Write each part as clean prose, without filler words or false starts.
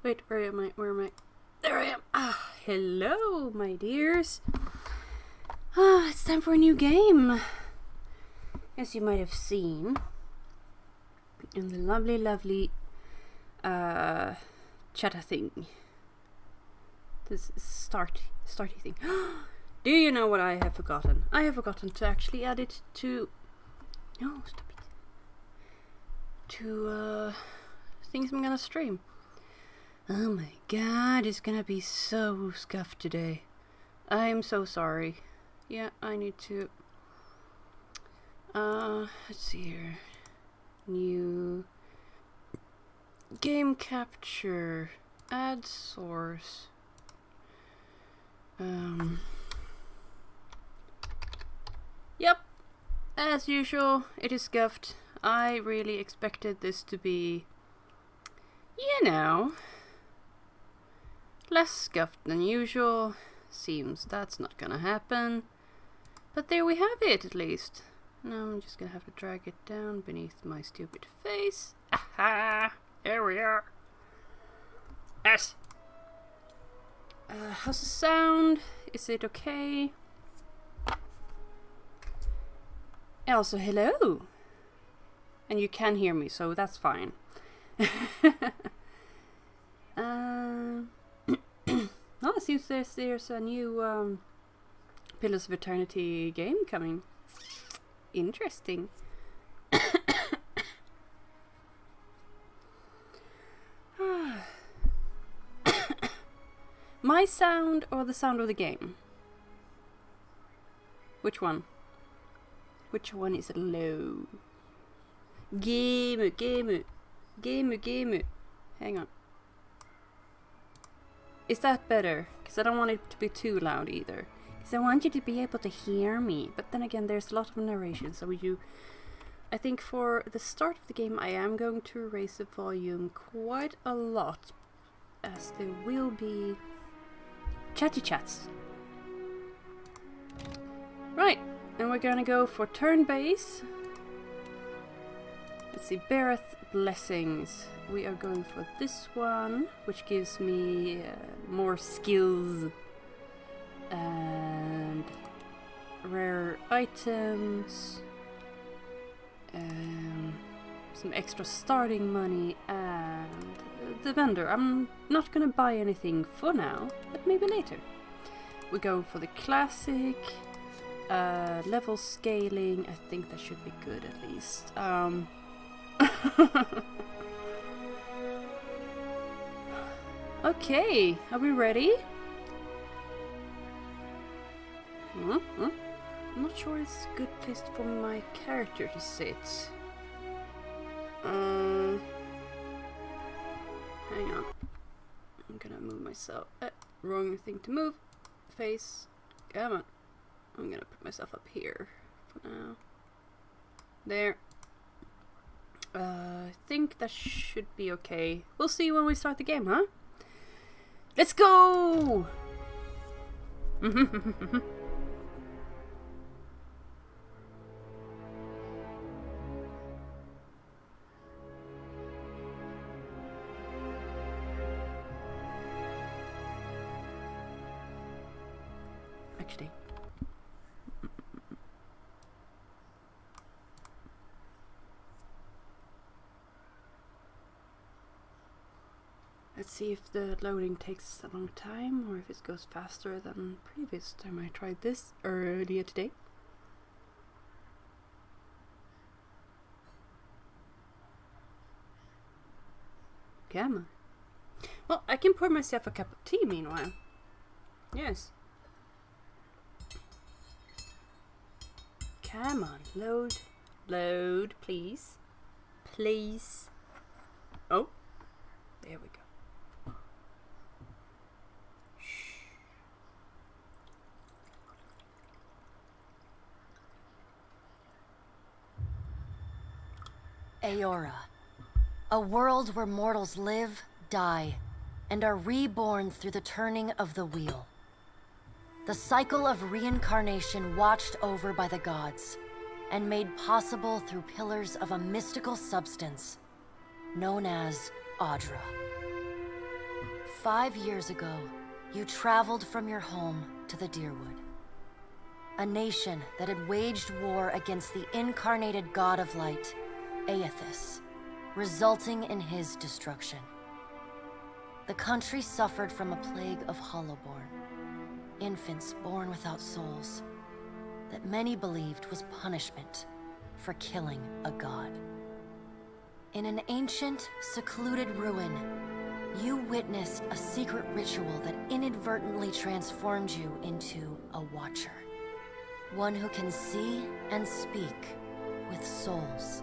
Wait, where am I? Where am I? There I am. Ah, hello, my dears. It's time for a new game. As you might have seen in the lovely chatter thing. This starty thing. Do you know what I have forgotten? I have forgotten to actually add it to... No, stop it. To things I'm gonna stream. Oh my god, it's gonna be so scuffed today. I'm so sorry. Yeah, I need to... let's see here. New... Game capture. Add source. Yep. As usual, it is scuffed. I really expected this to be... You know... less scuffed than usual. Seems that's not gonna happen. But there we have it, at least. Now I'm just gonna have to drag it down beneath my stupid face. Aha! There we are. Yes! How's the sound? Is it okay? Also, hello! And you can hear me, so that's fine. Oh, it seems there's a new Pillars of Eternity game coming. Interesting. My sound or the sound of the game? Which one? Which one is low? Game. Hang on. Is that better? Because I don't want it to be too loud either. Because I want you to be able to hear me. But then again, there's a lot of narration. So I think for the start of the game, I am going to raise the volume quite a lot. As there will be chatty chats. Right. And we're gonna go for turn base. Let's see. Beareth Blessings. We are going for this one, which gives me more skills and rare items, some extra starting money, and the vendor. I'm not gonna buy anything for now, but maybe later. We're going for the classic level scaling. I think that should be good at least. Okay, are we ready? I'm not sure it's a good place for my character to sit. Hang on. I'm gonna move myself. Wrong thing to move. Face. Come on. I'm gonna put myself up here for now. There. I think that should be okay. We'll see when we start the game, huh? Let's go! Actually. Let's see if the loading takes a long time or if it goes faster than previous time I tried this earlier today. Come on. Well, I can pour myself a cup of tea meanwhile. Yes. Come on, load. Load, please. Please. Oh, there we go. Eora, a world where mortals live, die, and are reborn through the turning of the wheel. The cycle of reincarnation watched over by the gods, and made possible through pillars of a mystical substance, known as Audra. 5 years ago, you traveled from your home to the Deerwood. A nation that had waged war against the incarnated god of light, Aethys, resulting in his destruction. The country suffered from a plague of Hollowborn, infants born without souls, that many believed was punishment for killing a god. In an ancient, secluded ruin, you witnessed a secret ritual that inadvertently transformed you into a Watcher. One who can see and speak with souls.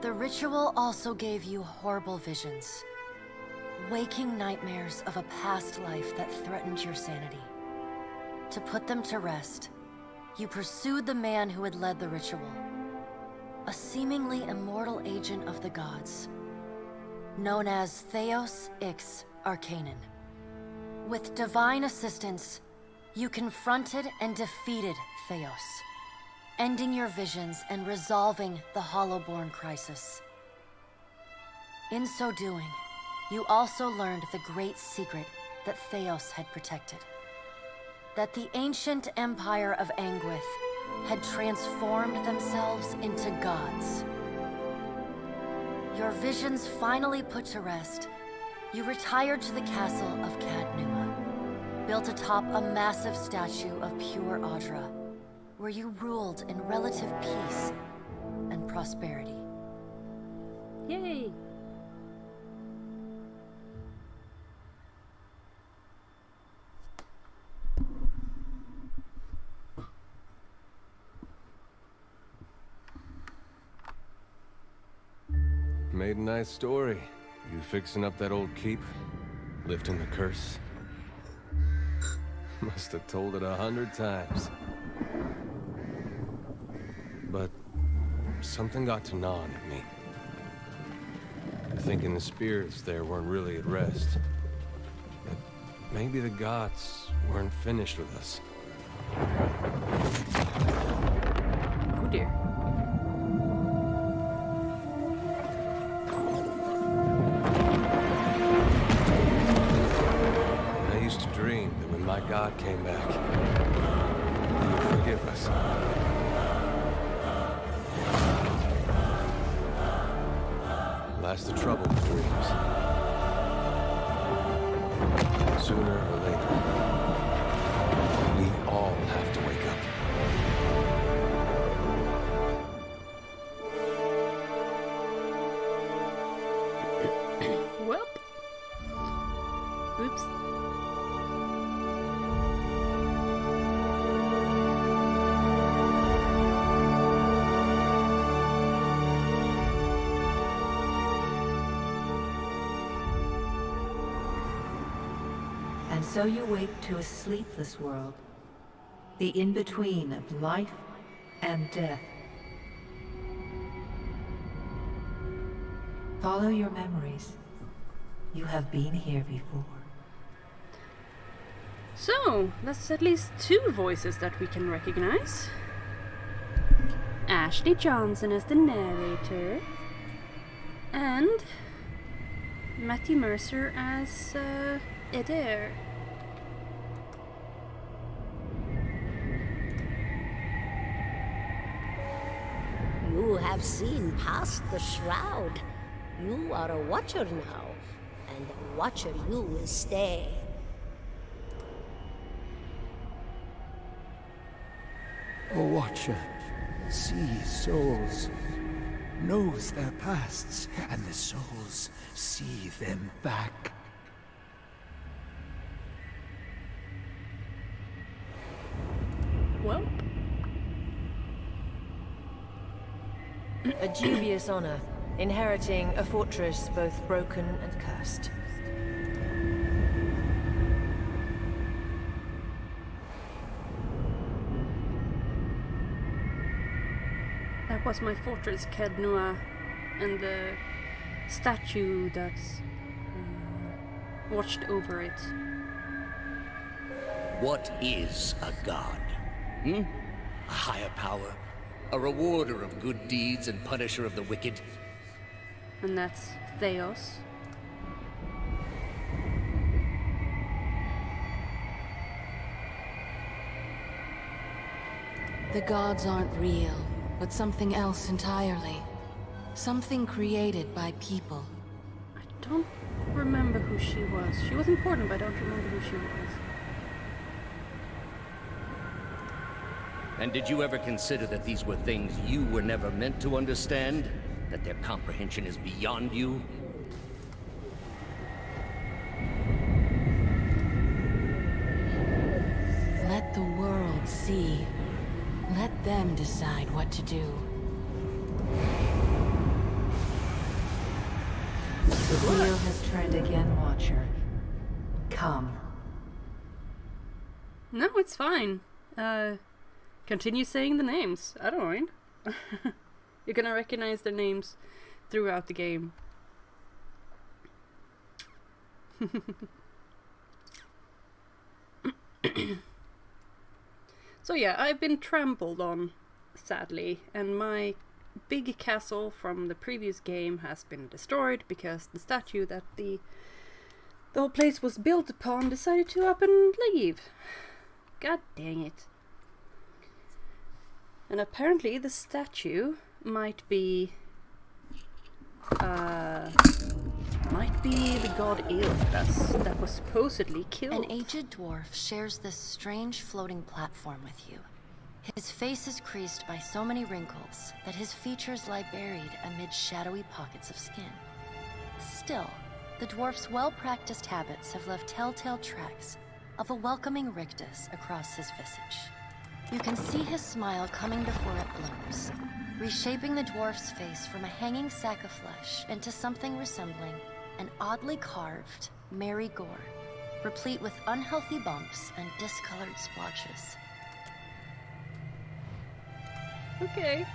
The ritual also gave you horrible visions, waking nightmares of a past life that threatened your sanity. To put them to rest, you pursued the man who had led the ritual, a seemingly immortal agent of the gods, known as Theos Ix Arcanon. With divine assistance, you confronted and defeated Theos, ending your visions and resolving the Hollowborn crisis. In so doing, you also learned the great secret that Theos had protected. That the ancient empire of Anguith had transformed themselves into gods. Your visions finally put to rest, you retired to the castle of Cadnua, built atop a massive statue of pure Audra, where you ruled in relative peace and prosperity. Yay! Made a nice story. You fixing up that old keep? Lifting the curse? Must have told it 100 times. But something got to gnawing at me. Thinking the spirits there weren't really at rest. But maybe the gods weren't finished with us. Oh dear. Dream that when my God came back, he would forgive us. Last the trouble with dreams. Sooner or later, we all have to wake up. Well. Oops. And so you wake to a sleepless world, the in-between of life and death. Follow your memories. You have been here before. So, that's at least 2 voices that we can recognize. Ashley Johnson as the narrator, and Matthew Mercer as Adair. You have seen past the shroud. You are a Watcher now, and a Watcher you will stay. A Watcher sees souls, knows their pasts, and the souls see them back. Well, A dubious honor, inheriting a fortress both broken and cursed. that was my fortress, Cadnua, and the statue that watched over it. What is a god? A higher power? A rewarder of good deeds and punisher of the wicked? And that's Theos. The gods aren't real, but something else entirely. Something created by people. I don't remember who she was. She was important, but I don't remember who she was. And did you ever consider that these were things you were never meant to understand? That their comprehension is beyond you? Let the world see. Let them decide what to do. The wheel has turned again, Watcher. Come. No, it's fine. Continue saying the names. I don't mind. You're gonna recognize their names throughout the game. So yeah, I've been trampled on, sadly, and my big castle from the previous game has been destroyed because the statue that the whole place was built upon decided to up and leave. God dang it. And apparently the statue might be the god Ilfas that was supposedly killed. An aged dwarf shares this strange floating platform with you. His face is creased by so many wrinkles that his features lie buried amid shadowy pockets of skin. Still, the dwarf's well-practiced habits have left telltale tracks of a welcoming rictus across his visage. You can see his smile coming before it blooms, reshaping the dwarf's face from a hanging sack of flesh into something resembling an oddly carved, merry gore, replete with unhealthy bumps and discolored splotches. Okay.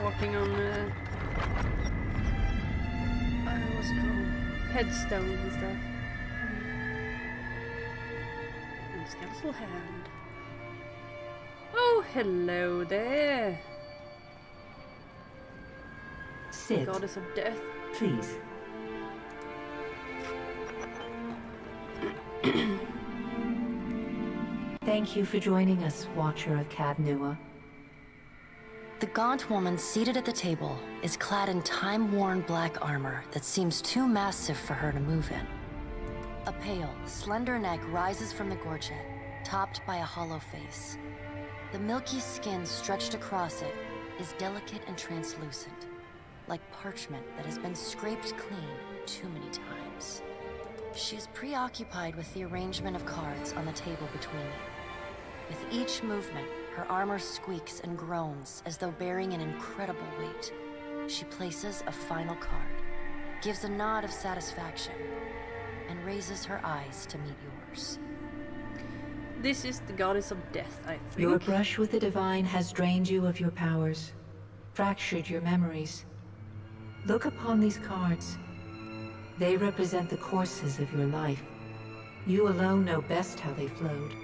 Walking on what's it called? Headstones and stuff. And skeletal hand. Oh, hello there. Sit, Goddess of death. please. Thank you for joining us, Watcher of Cadnua. The gaunt woman seated at the table is clad in time-worn black armor that seems too massive for her to move in. A pale, slender neck rises from the gorget, topped by a hollow face. The milky skin stretched across it is delicate and translucent, like parchment that has been scraped clean too many times. She is preoccupied with the arrangement of cards on the table between you. With each movement, her armor squeaks and groans as though bearing an incredible weight. She places a final card, gives a nod of satisfaction, and raises her eyes to meet yours. This is the goddess of death, I think. Your brush with the divine has drained you of your powers, fractured your memories. Look upon these cards. They represent the courses of your life. You alone know best how they flowed.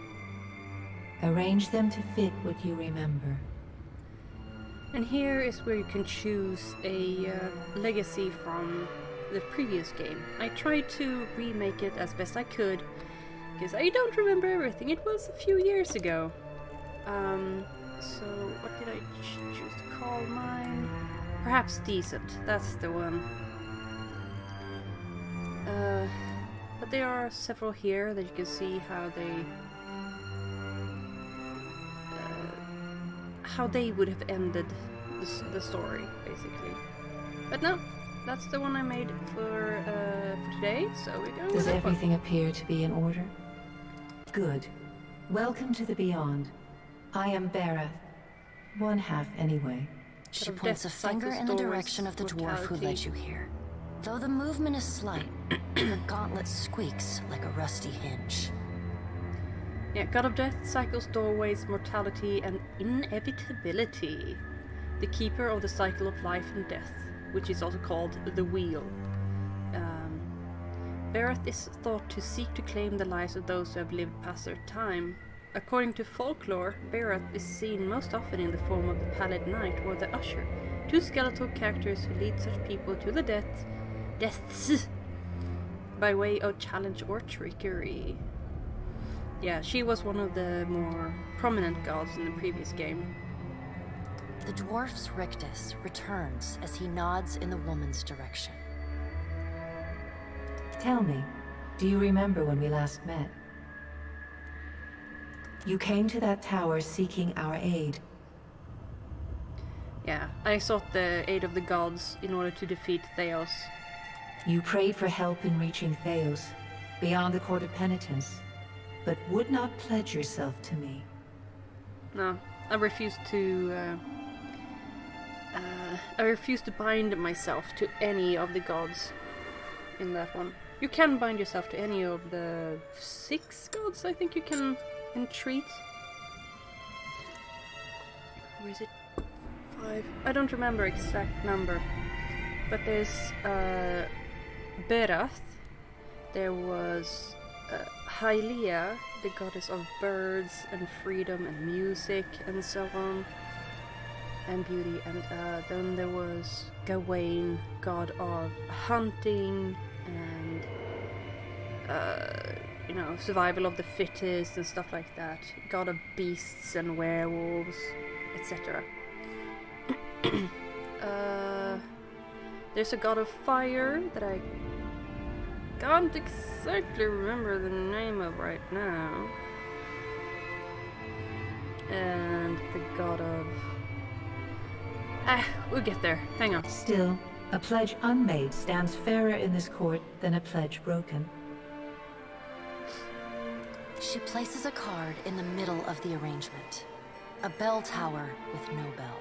Arrange them to fit what you remember. And here is where you can choose a legacy from the previous game. I tried to remake it as best I could, because I don't remember everything. It was a few years ago. So what did I choose to call mine? Perhaps Decent. That's the one. But there are several here that you can see how they would have ended the story, basically. But no, that's the one I made for today, so we're going Does with that one. everything appear to be in order? Good. Welcome to the Beyond. I am Bareth. One half, anyway. She points a finger in the direction of the dwarf who led you here. Though the movement is slight, her gauntlet squeaks like a rusty hinge. Yeah, God of Death cycles doorways, mortality, and inevitability. The keeper of the cycle of life and death, which is also called the Wheel. Bareth is thought to seek to claim the lives of those who have lived past their time, According to folklore, Berath is seen most often in the form of the Pallid Knight or the Usher, two skeletal characters who lead such people to the deaths by way of challenge or trickery. Yeah, she was one of the more prominent gods in the previous game. The dwarf's rictus returns as he nods in the woman's direction. Tell me, do you remember when we last met? You came to that tower seeking our aid. Yeah, I sought the aid of the gods in order to defeat Theos. You prayed for help in reaching Theos, beyond the Court of Penitence, but would not pledge yourself to me. No, I refused to bind myself to any of the gods in that one. You can bind yourself to any of the 6 gods, I think you can entreat. Or is it 5? I don't remember exact number. But there's Berath. There was Hylia, the goddess of birds and freedom and music and so on. And beauty. And then there was Gawain, god of hunting and survival of the fittest and stuff like that. God of beasts and werewolves, etc. There's a god of fire that I can't exactly remember the name of right now. And the god of... we'll get there. Hang on. Still, a pledge unmade stands fairer in this court than a pledge broken. She places a card in the middle of the arrangement. A bell tower with no bell.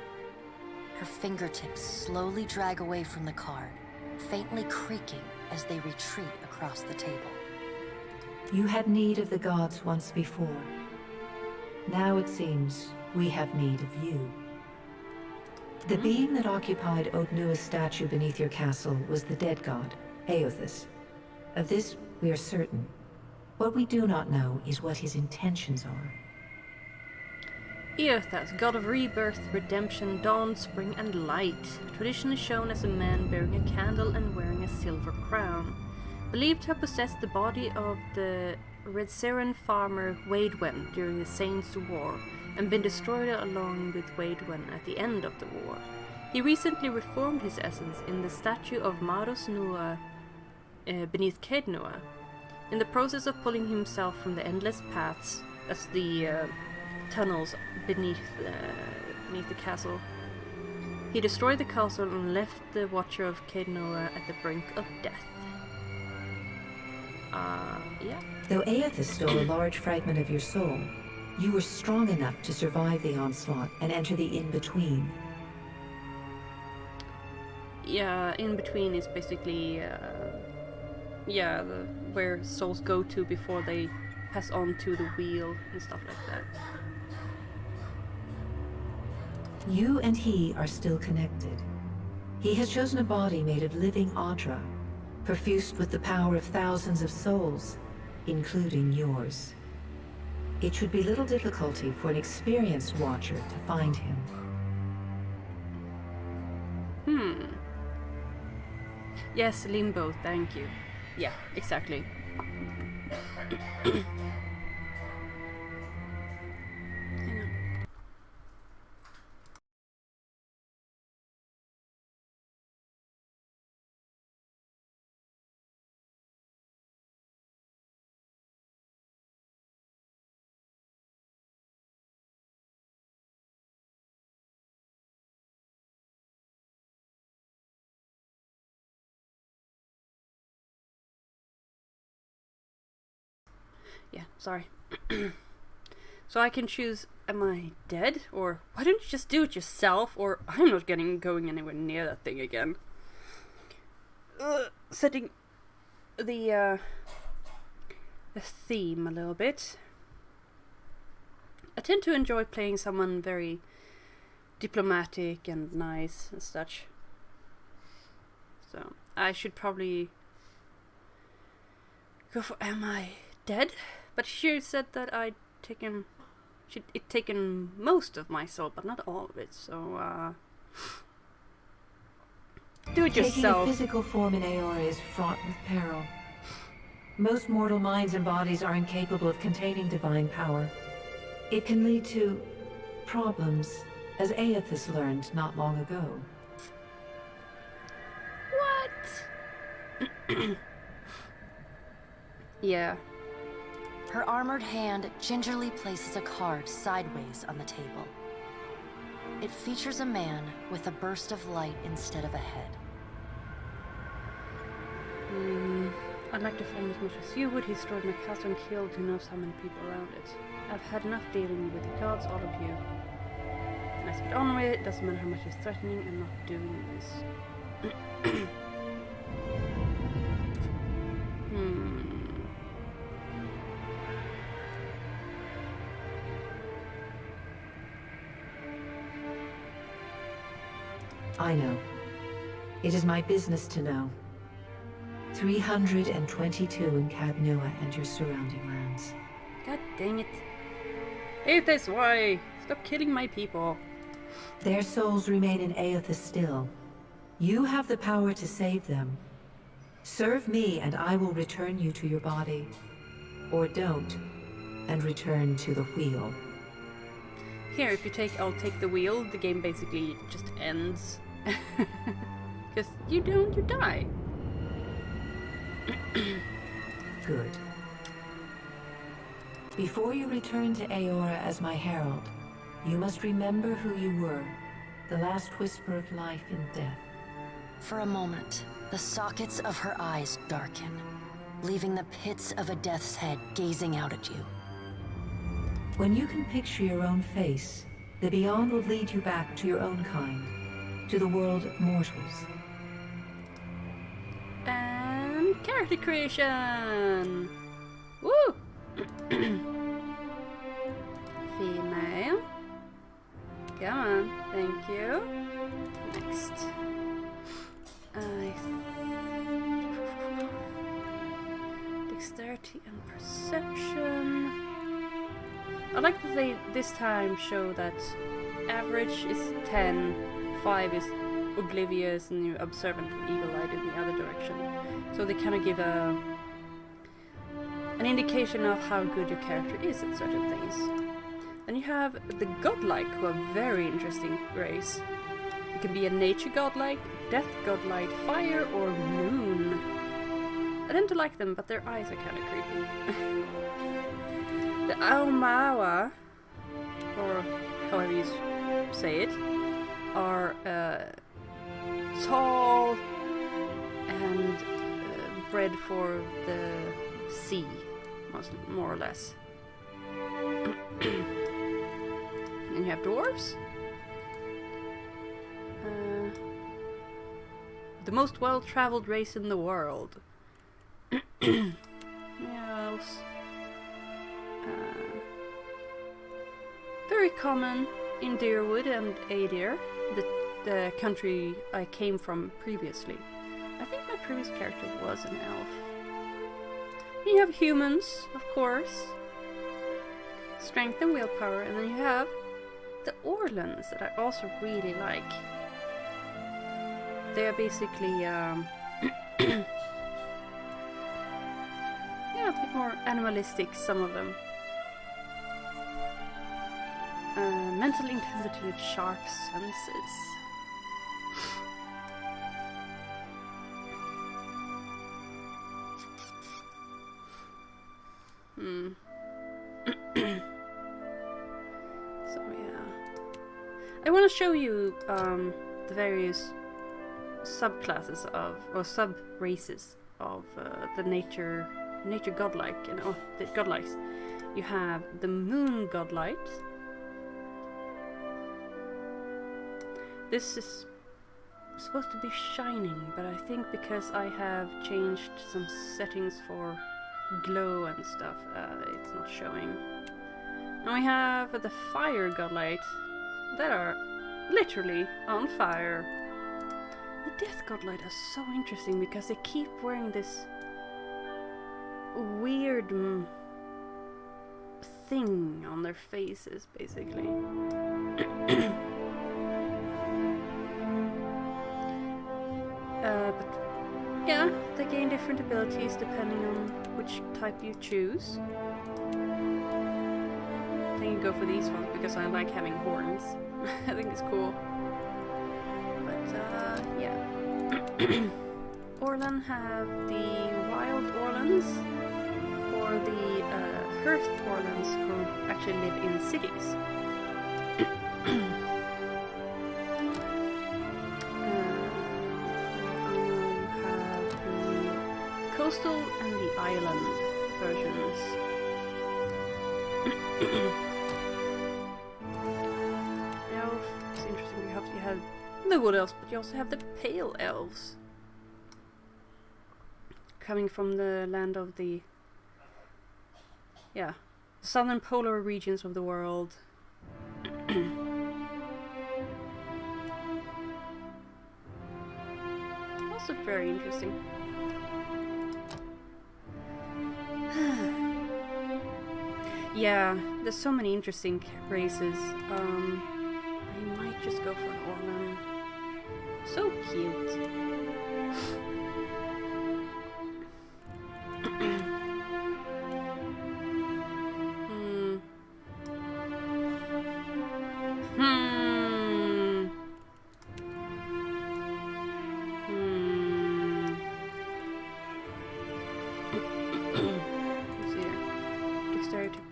Her fingertips slowly drag away from the card, faintly creaking as they retreat across the table. You had need of the gods once before. Now it seems we have need of you. The being that occupied Ognua's statue beneath your castle was the dead god, Eothas. Of this we are certain. What we do not know is what his intentions are. Eothas, god of rebirth, redemption, dawn, spring, and light, traditionally shown as a man bearing a candle and wearing a silver crown. Believed to have possessed the body of the Redseran farmer Waidwen during the Saints' War, and been destroyed along with Waidwen at the end of the war. He recently reformed his essence in the statue of Maros Nua beneath Caednua. In the process of pulling himself from the endless paths as the tunnels beneath the castle, he destroyed the castle and left the Watcher of Caednua at the brink of death. Yeah. Though Eothas stole a large fragment of your soul, you were strong enough to survive the onslaught and enter the in-between. Yeah, in-between is basically, where souls go to before they pass on to the wheel and stuff like that. You and he are still connected. He has chosen a body made of living Audra, perfused with the power of thousands of souls, including yours. It should be little difficulty for an experienced watcher to find him. Yes, Limbo, thank you. Yeah, exactly. Hang on. Yeah, sorry. So I can choose, am I dead? Or why don't you just do it yourself? Or I'm not going anywhere near that thing again. Setting the theme a little bit. I tend to enjoy playing someone very diplomatic and nice and such. So I should probably go for, am I dead? But she said that I'd taken it taken most of my soul, but not all of it. So do it yourself. Taking a physical form in Aora is fraught with peril. Most mortal minds and bodies are incapable of containing divine power. It can lead to problems, as Aethys learned not long ago. What? Yeah. Her armored hand gingerly places a card sideways on the table. It features a man with a burst of light instead of a head. I'd like to find as much as you would. He destroyed my castle and killed who knows how many people around it. I've had enough dealing with the gods, all of you. Let's get on with it. Doesn't matter how much he's threatening, I'm not doing this. I know. It is my business to know. 322 in Cadnua and your surrounding lands. God dang it. Aethys, why? Stop killing my people. Their souls remain in Aethys still. You have the power to save them. Serve me and I will return you to your body. Or don't, and return to the wheel. Here, if I'll take the wheel, the game basically just ends. Because you die. Good. Before you return to Aora as my herald, you must remember who you were, the last whisper of life in death. For a moment, the sockets of her eyes darken, leaving the pits of a death's head gazing out at you. When you can picture your own face, the Beyond will lead you back to your own kind, to the world of mortals. And character creation! Woo! Female. Come on, thank you. Next. Dexterity and perception. I'd like that they this time show that average is 10, 5 is oblivious, and you're observant and eagle-eyed in the other direction. So they kind of give an indication of how good your character is at certain things. Then you have the godlike, who are very interesting race. You can be a nature godlike, death godlike, fire, or moon. I tend to like them, but their eyes are kind of creepy. The Aumaua, or however you say it, are tall and bred for the sea, more or less. And you have dwarves. The most well-traveled race in the world. Yes. Very common in Deerwood and Adir, the country I came from previously. I think my previous character was an elf. You have humans, of course. Strength and willpower, and then you have the Orlans that I also really like. They are basically yeah, a bit more animalistic, some of them. Mental intensity and sharp senses. So yeah, I want to show you the various subclasses of, or sub-races of the nature godlike, and the godlikes. You have the moon godlike. This is supposed to be shining, but I think because I have changed some settings for glow and stuff, it's not showing. And we have the fire godlight that are literally on fire. The death godlight are so interesting because they keep wearing this weird thing on their faces, basically. But yeah, they gain different abilities depending on which type you choose. I think you go for these ones because I like having horns. I think it's cool. But yeah. Orlan have the wild Orlans, or the Hearth Orlans who actually live in cities. Have the coastal and the island versions. Elf, it's interesting. You have the wood elves, but you also have the pale elves. Coming from the land of the southern polar regions of the world. Also very interesting. Yeah, there's so many interesting races. I might just go for an Orlan. So cute.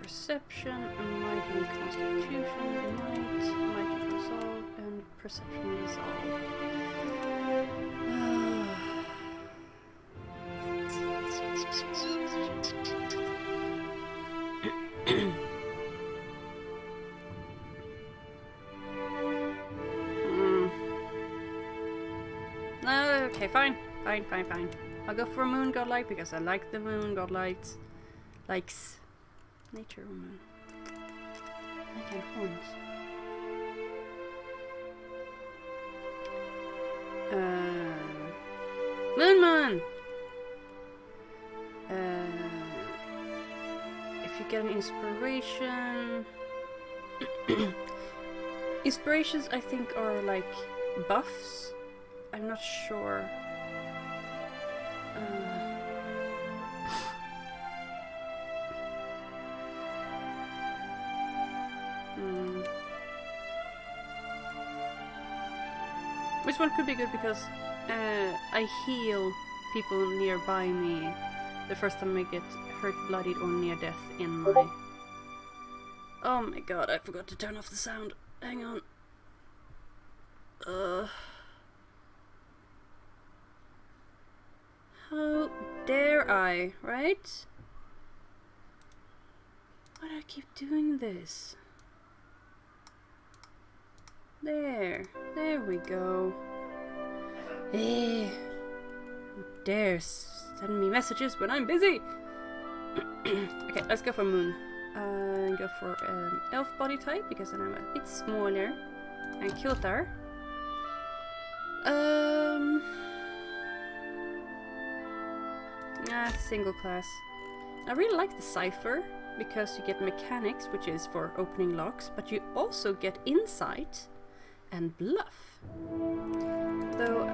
Perception, might and constitution, might and resolve, and perception resolve. Okay, fine. I'll go for a moon godlike because I like the moon godlikes. Likes. Nature woman. I can horns. Moonman! If you get an inspiration... Inspirations I think are like buffs. I'm not sure. Which one could be good because I heal people nearby me the first time I get hurt, bloodied, or near death in my... Oh my god, I forgot to turn off the sound. Hang on. How dare I, right? Why do I keep doing this? There we go. Hey, who dares send me messages when I'm busy? Okay, let's go for moon. Go for elf body type because then I'm a bit smaller. And Kiltar. Single class. I really like the cipher because you get mechanics, which is for opening locks, but you also get insight and bluff. Though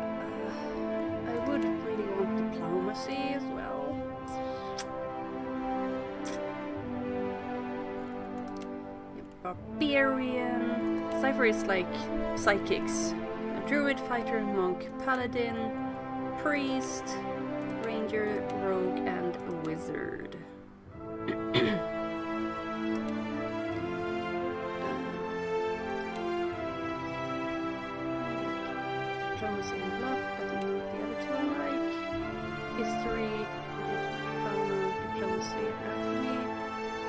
I would really want diplomacy as well. Barbarian. Cipher is like psychics. A druid, fighter, monk, paladin, priest, ranger, rogue, and wizard. Diplomacy and bluff, but not the other two I like. History, diplomacy, and alchemy.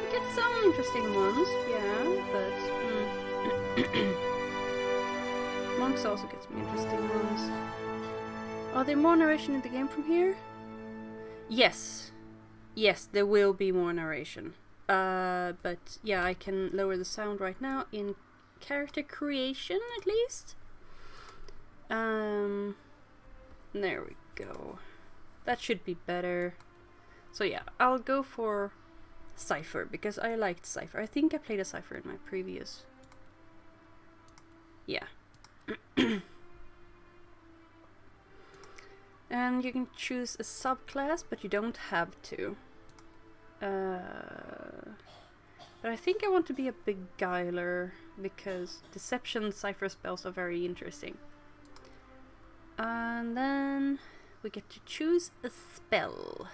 You get some interesting ones, yeah, but monks also get some interesting ones. Are there more narration in the game from here? Yes, there will be more narration. But yeah, I can lower the sound right now in character creation at least. There we go. That should be better. So yeah, I'll go for Cipher, because I liked Cipher. I think I played a Cipher in my previous... Yeah. And you can choose a subclass, but you don't have to. But I think I want to be a beguiler, because deception cipher spells are very interesting. And then we get to choose a spell.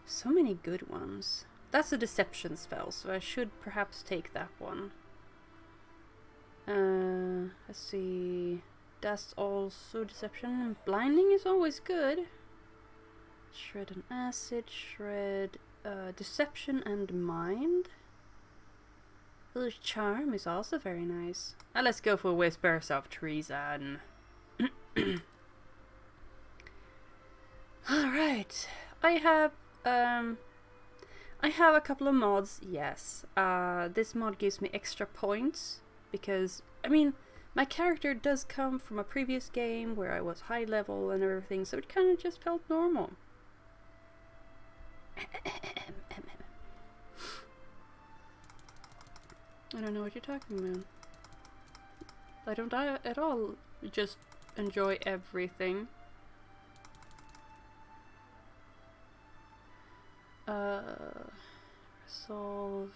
So many good ones. That's a deception spell, so I should perhaps take that one. Let's see. That's also deception. Blinding is always good. Shred and acid, shred, deception and mind. Village charm is also very nice. Let's go for Whispers of Treason. Alright. I have a couple of mods, yes. This mod gives me extra points because, I mean, my character does come from a previous game where I was high level and everything, so it kind of just felt normal. I don't know what you're talking about. I don't at all just enjoy everything. Resolve.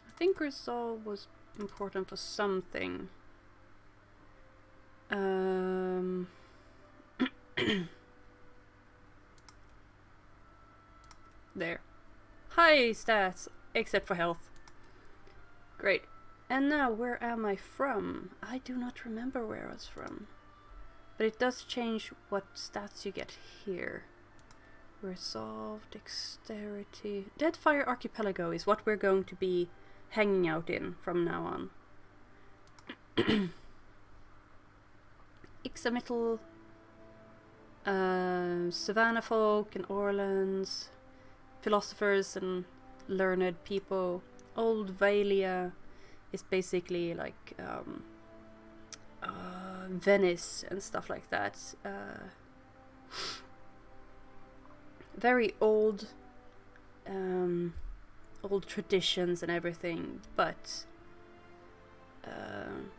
I think resolve was important for something. There. High stats, except for health. Great. And now, where am I from? I do not remember where I was from. But it does change what stats you get here. Resolve, dexterity... Deadfire Archipelago is what we're going to be hanging out in from now on. Ixamitl, Savannah folk and Orlands, philosophers and learned people. Old Valia is basically like Venice and stuff like that. Very old, old traditions and everything, but I'm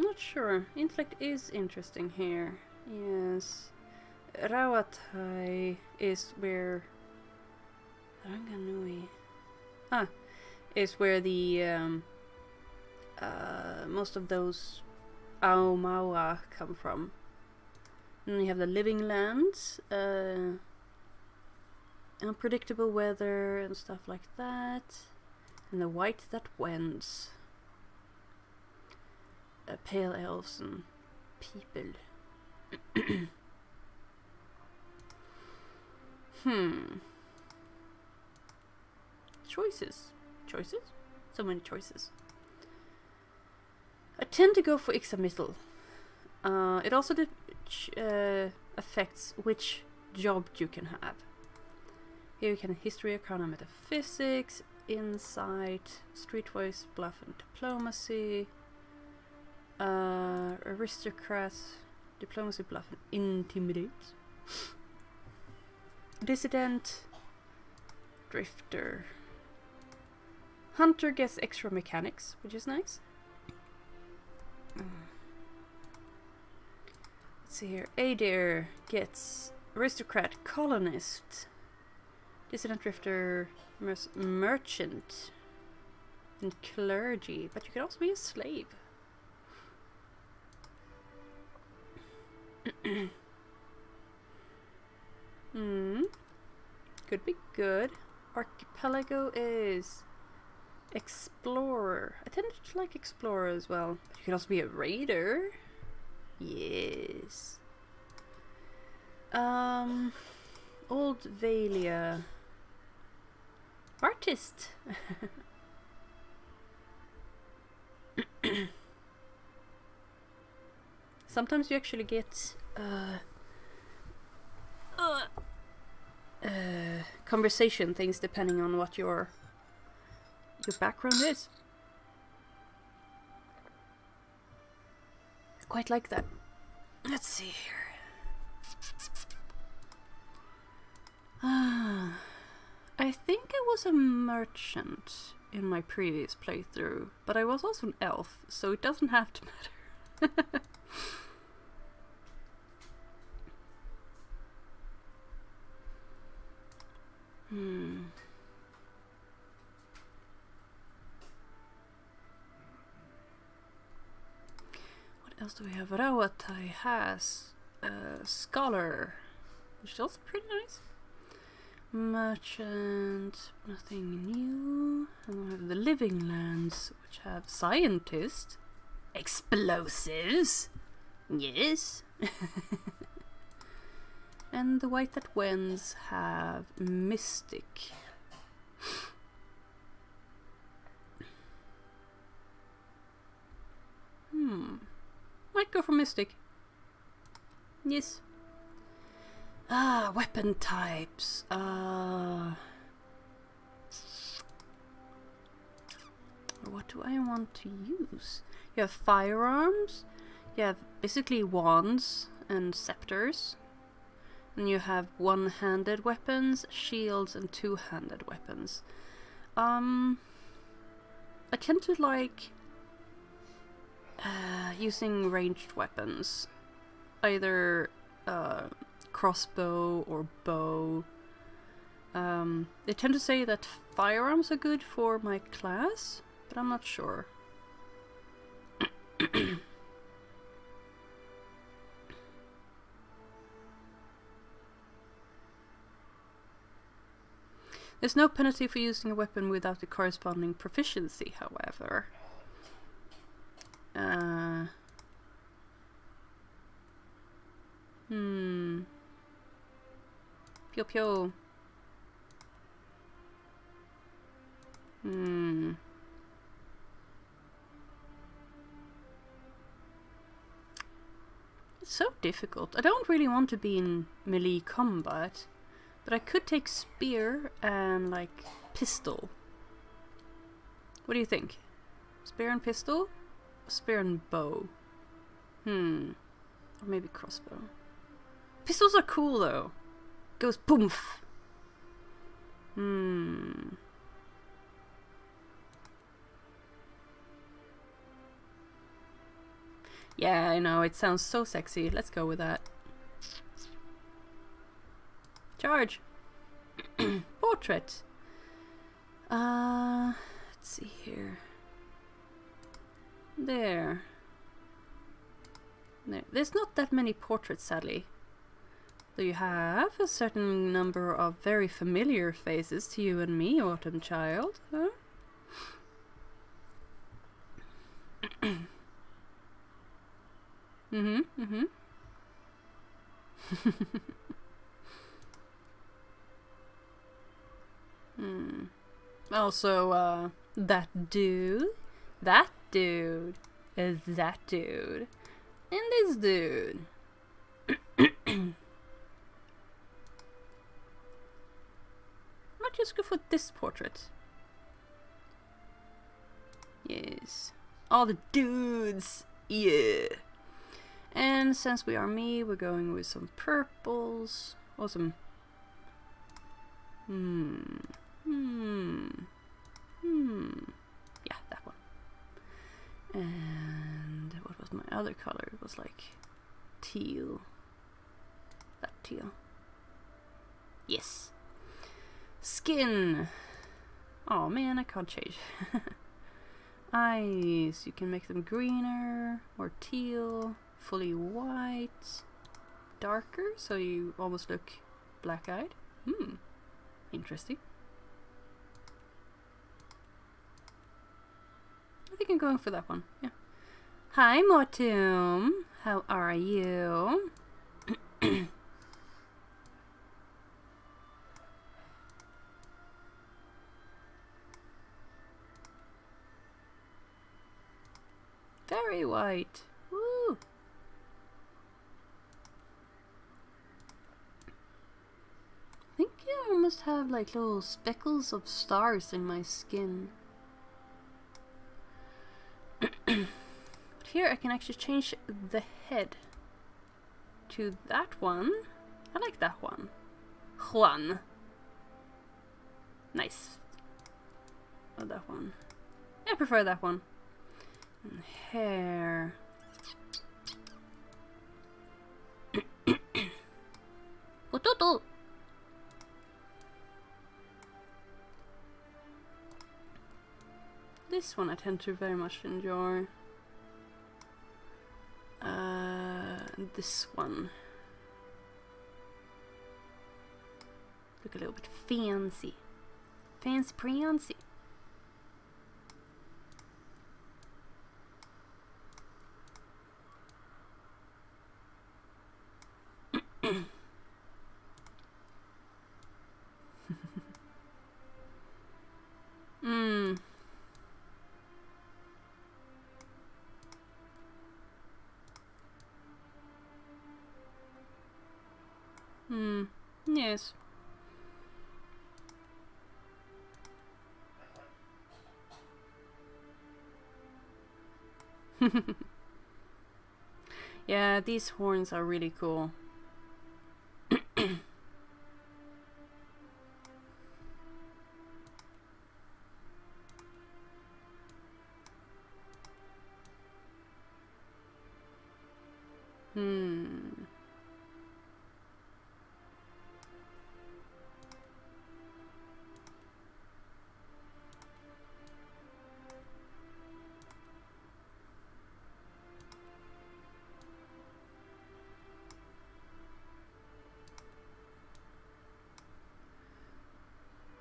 not sure. Intellect is interesting here. Yes. Rawatai is where Ranganui is where the most of those Aumaua come from. And we have the living lands, unpredictable weather and stuff like that, and the white that wends. Pale elves and people. Choices. Choices? So many choices. I tend to go for Ixamitl. It also affects which job you can have. Here you can history, arcana, metaphysics, insight, streetwise, bluff and diplomacy, aristocrats, diplomacy, bluff and intimidate, dissident, drifter. Hunter gets extra mechanics, which is nice. Let's see here. Adair gets aristocrat, colonist, dissident, drifter, merchant, and clergy. But you can also be a slave. Could be good. Archipelago is explorer. I tend to like explorer as well. But you can also be a raider. Yes. Old Valia. Artist. Sometimes you actually get conversation things depending on what your background is. Quite like that. Let's see here. I think I was a merchant in my previous playthrough, but I was also an elf, so it doesn't have to matter. What else do we have? Rawatai has a scholar, which is also pretty nice. Merchant, nothing new. And then we have the living lands, which have scientist, explosives, yes. And the white that wins have mystic. Might go for mystic. Yes. Weapon types. What do I want to use? You have firearms. You have basically wands and scepters. And you have one-handed weapons, shields, and two-handed weapons. I tend to like using ranged weapons. Either crossbow or bow. They tend to say that firearms are good for my class, but I'm not sure. There's no penalty for using a weapon without the corresponding proficiency, however. Pew pew. It's so difficult. I don't really want to be in melee combat, but I could take spear and like pistol. What do you think? Spear and pistol? Spear and bow. Or maybe crossbow. Pistols are cool though. Goes poof. Yeah, I know, it sounds so sexy. Let's go with that. Charge. Portrait. Let's see here. There. There's not that many portraits, sadly. Though you have a certain number of very familiar faces to you and me, Autumn Child. Huh? Also, that dude is that dude, and this dude. Might just go for this portrait. Yes, all the dudes, yeah. And since we are me, we're going with some purples. Awesome. Yeah, that one. And what was my other color? It was like teal. That teal. Yes. Skin. Oh man, I can't change. Eyes. You can make them greener or teal. Fully white. Darker, so you almost look black-eyed. Interesting. I think I'm going for that one. Yeah. Hi, Mortum. How are you? very white. Woo! I think I almost have like little speckles of stars in my skin. Here I can actually change the head to that one. I like that one. Juan. Nice. Oh, that one. Yeah, I prefer that one. And hair. Potato. This one I tend to very much enjoy. This one. Look a little bit fancy. Fancy prancy. Yes. Yeah, these horns are really cool.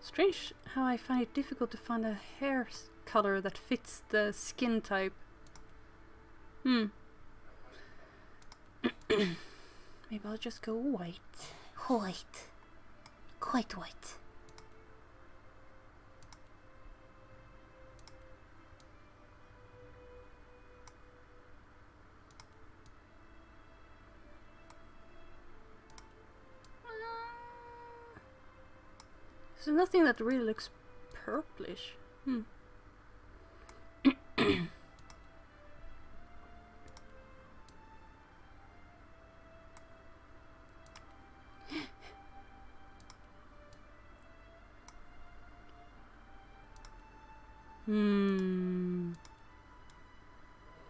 Strange how I find it difficult to find a hair color that fits the skin type. Maybe I'll just go white. White. Quite white. There's nothing that really looks purplish.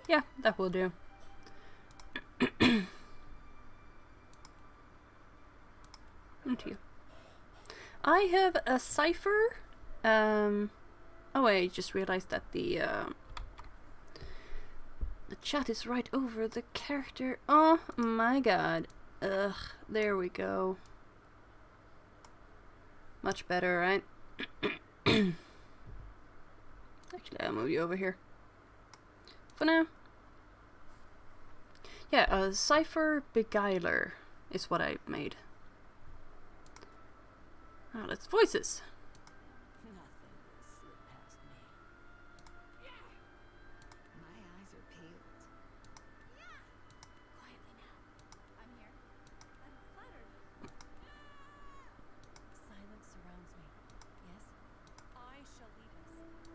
Yeah, that will do. Thank you. I have a cipher. Oh, I just realized that the chat is right over the character. Oh my god. Ugh, there we go. Much better, right? Actually, I'll move you over here for now. Yeah, a cipher beguiler is what I made. Now let's voices. Nothing will slip past me. My eyes are peeled. Quietly now. I'm here. I'm flattered. Silence surrounds me. Yes? I shall lead us.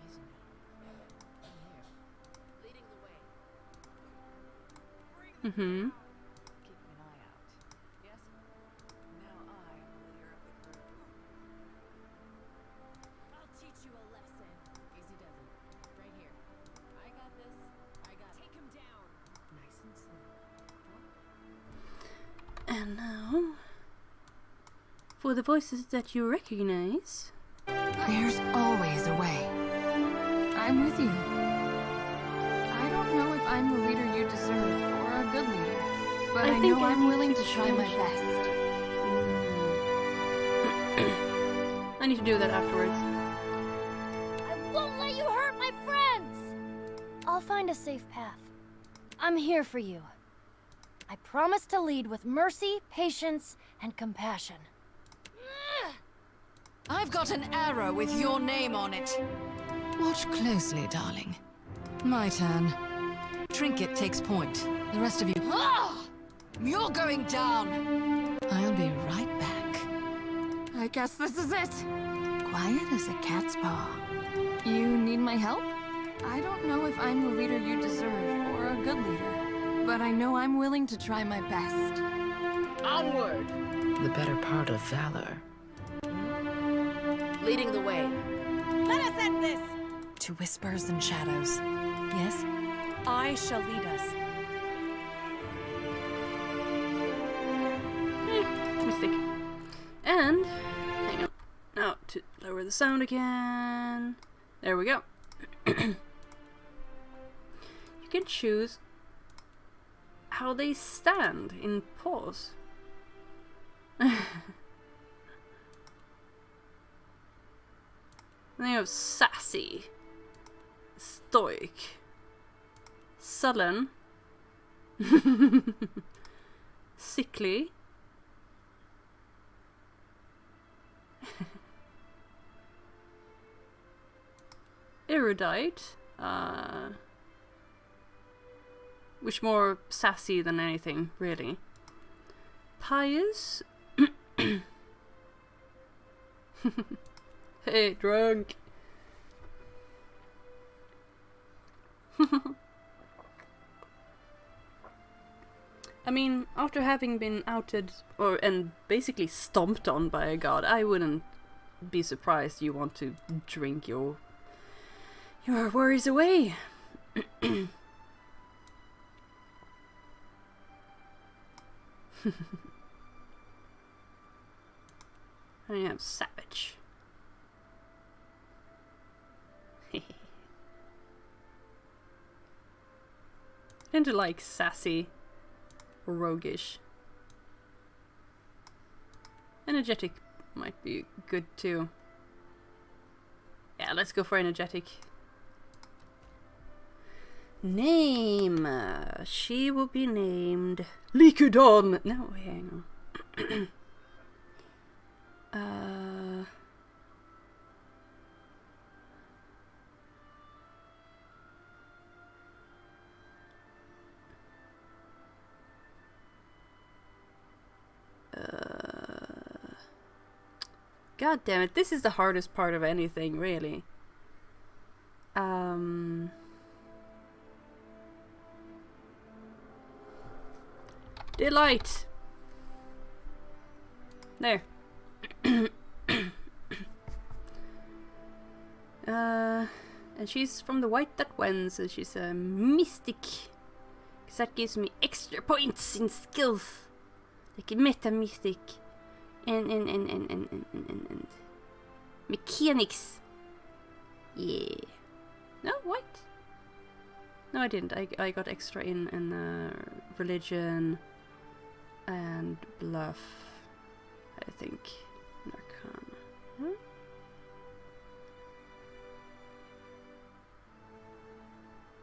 He's new. I'm here. Leading the way. Mm-hmm. Keeping an eye out. Yes? Now I am the leader of the group. I'll teach you a lesson. Easy does it. Right here. I got this. I got it. Take him down. Nice and slow. And now, for the voices that you recognize. There's always a way. I'm with you. I don't know if I'm the leader you deserve or a good leader, but I know I'm willing to try my best. I need to do that afterwards. I won't let you hurt my friends! I'll find a safe path. I'm here for you. I promise to lead with mercy, patience, and compassion. I've got an arrow with your name on it. Watch closely, darling. My turn. Trinket takes point. The rest of you... Ah! You're going down! I'll be right back. I guess this is it. Quiet as a cat's paw. You need my help? I don't know if I'm the leader you deserve, or a good leader. But I know I'm willing to try my best. Onward! The better part of valor. Leading the way. Let us end this! To whispers and shadows. Yes? I shall lead us. Mistake. And, hang on. Now, to lower the sound again. There we go. You can choose how they stand in pause. Then you have sassy, stoic, sullen, sickly, erudite, which more sassy than anything, really. Pious. Hey, drunk. I mean, after having been outed and basically stomped on by a god, I wouldn't be surprised you want to drink your worries away. I am savage. I tend to like sassy or roguish. Energetic might be good too. Yeah, let's go for energetic. Name. She will be named Lycodon. No, hang on. God damn it, this is the hardest part of anything, really. Delight! There. And she's from the White That Wins, and she's a mystic. Because that gives me extra points in skills. Like a meta mystic. And mechanics. Yeah. No, what? No, I didn't. I got extra in religion and bluff, I think. And arcana. Huh?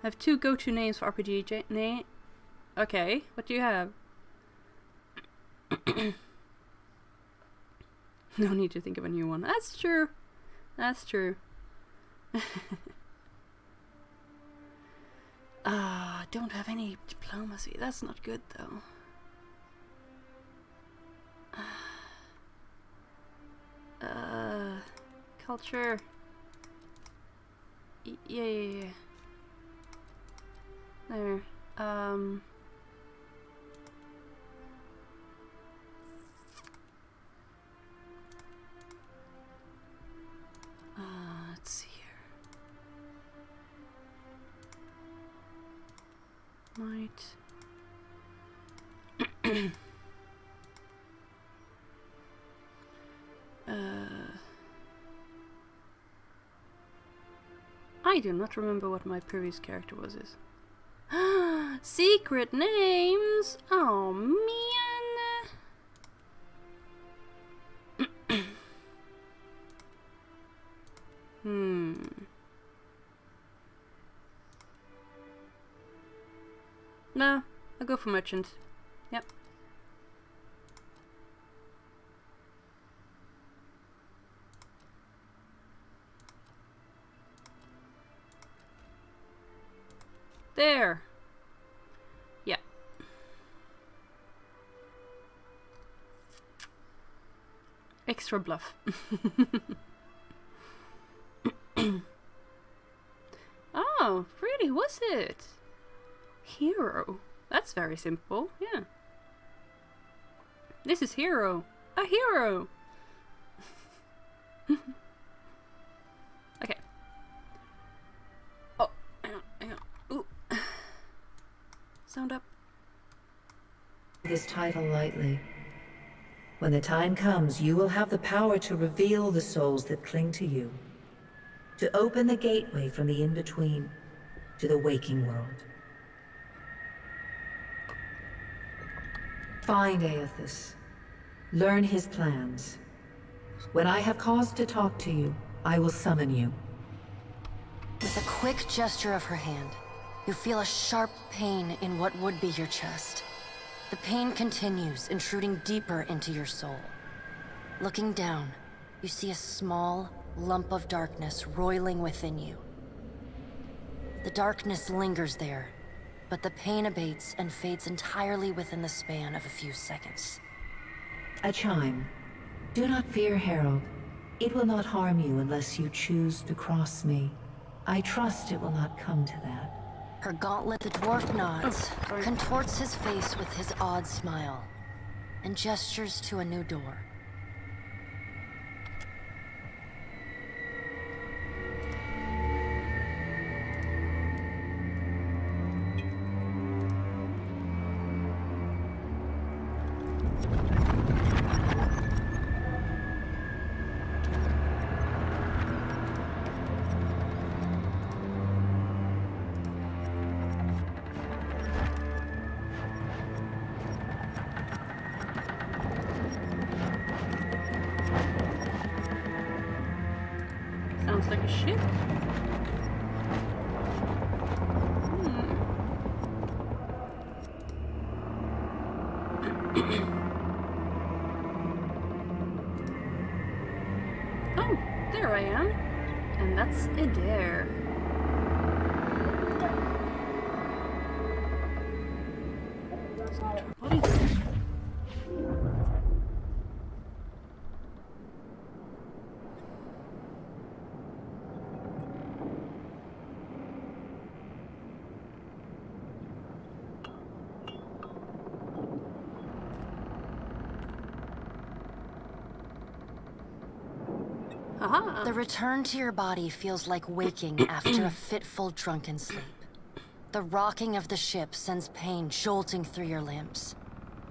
I have 2 go-to names for RPG. Okay, what do you have? No need to think of a new one. That's true. That's true. Don't have any diplomacy. That's not good though. Culture. Yeah. There. Let's see here. Might. I do not remember what my previous character was. Secret names. Oh man. No, I'll go for merchant. Yep. There. Yeah. Extra bluff. Oh, really? Was it? Hero. That's very simple. Yeah. This is hero. A hero. Okay. Oh, hang on, hang on. Ooh. Sound up. This title lightly. When the time comes, you will have the power to reveal the souls that cling to you, to open the gateway from the in-between to the waking world. Find Aethys. Learn his plans. When I have cause to talk to you, I will summon you. With a quick gesture of her hand, you feel a sharp pain in what would be your chest. The pain continues, intruding deeper into your soul. Looking down, you see a small lump of darkness roiling within you. The darkness lingers there, but the pain abates and fades entirely within the span of a few seconds. A chime. Do not fear, Herald. It will not harm you unless you choose to cross me. I trust it will not come to that. Her gauntlet, the dwarf nods, contorts his face with his odd smile, and gestures to a new door. Sounds like a ship. Oh, there I am. And that's Adair. What is it? Aha. The return to your body feels like waking after a fitful drunken sleep. The rocking of the ship sends pain jolting through your limbs.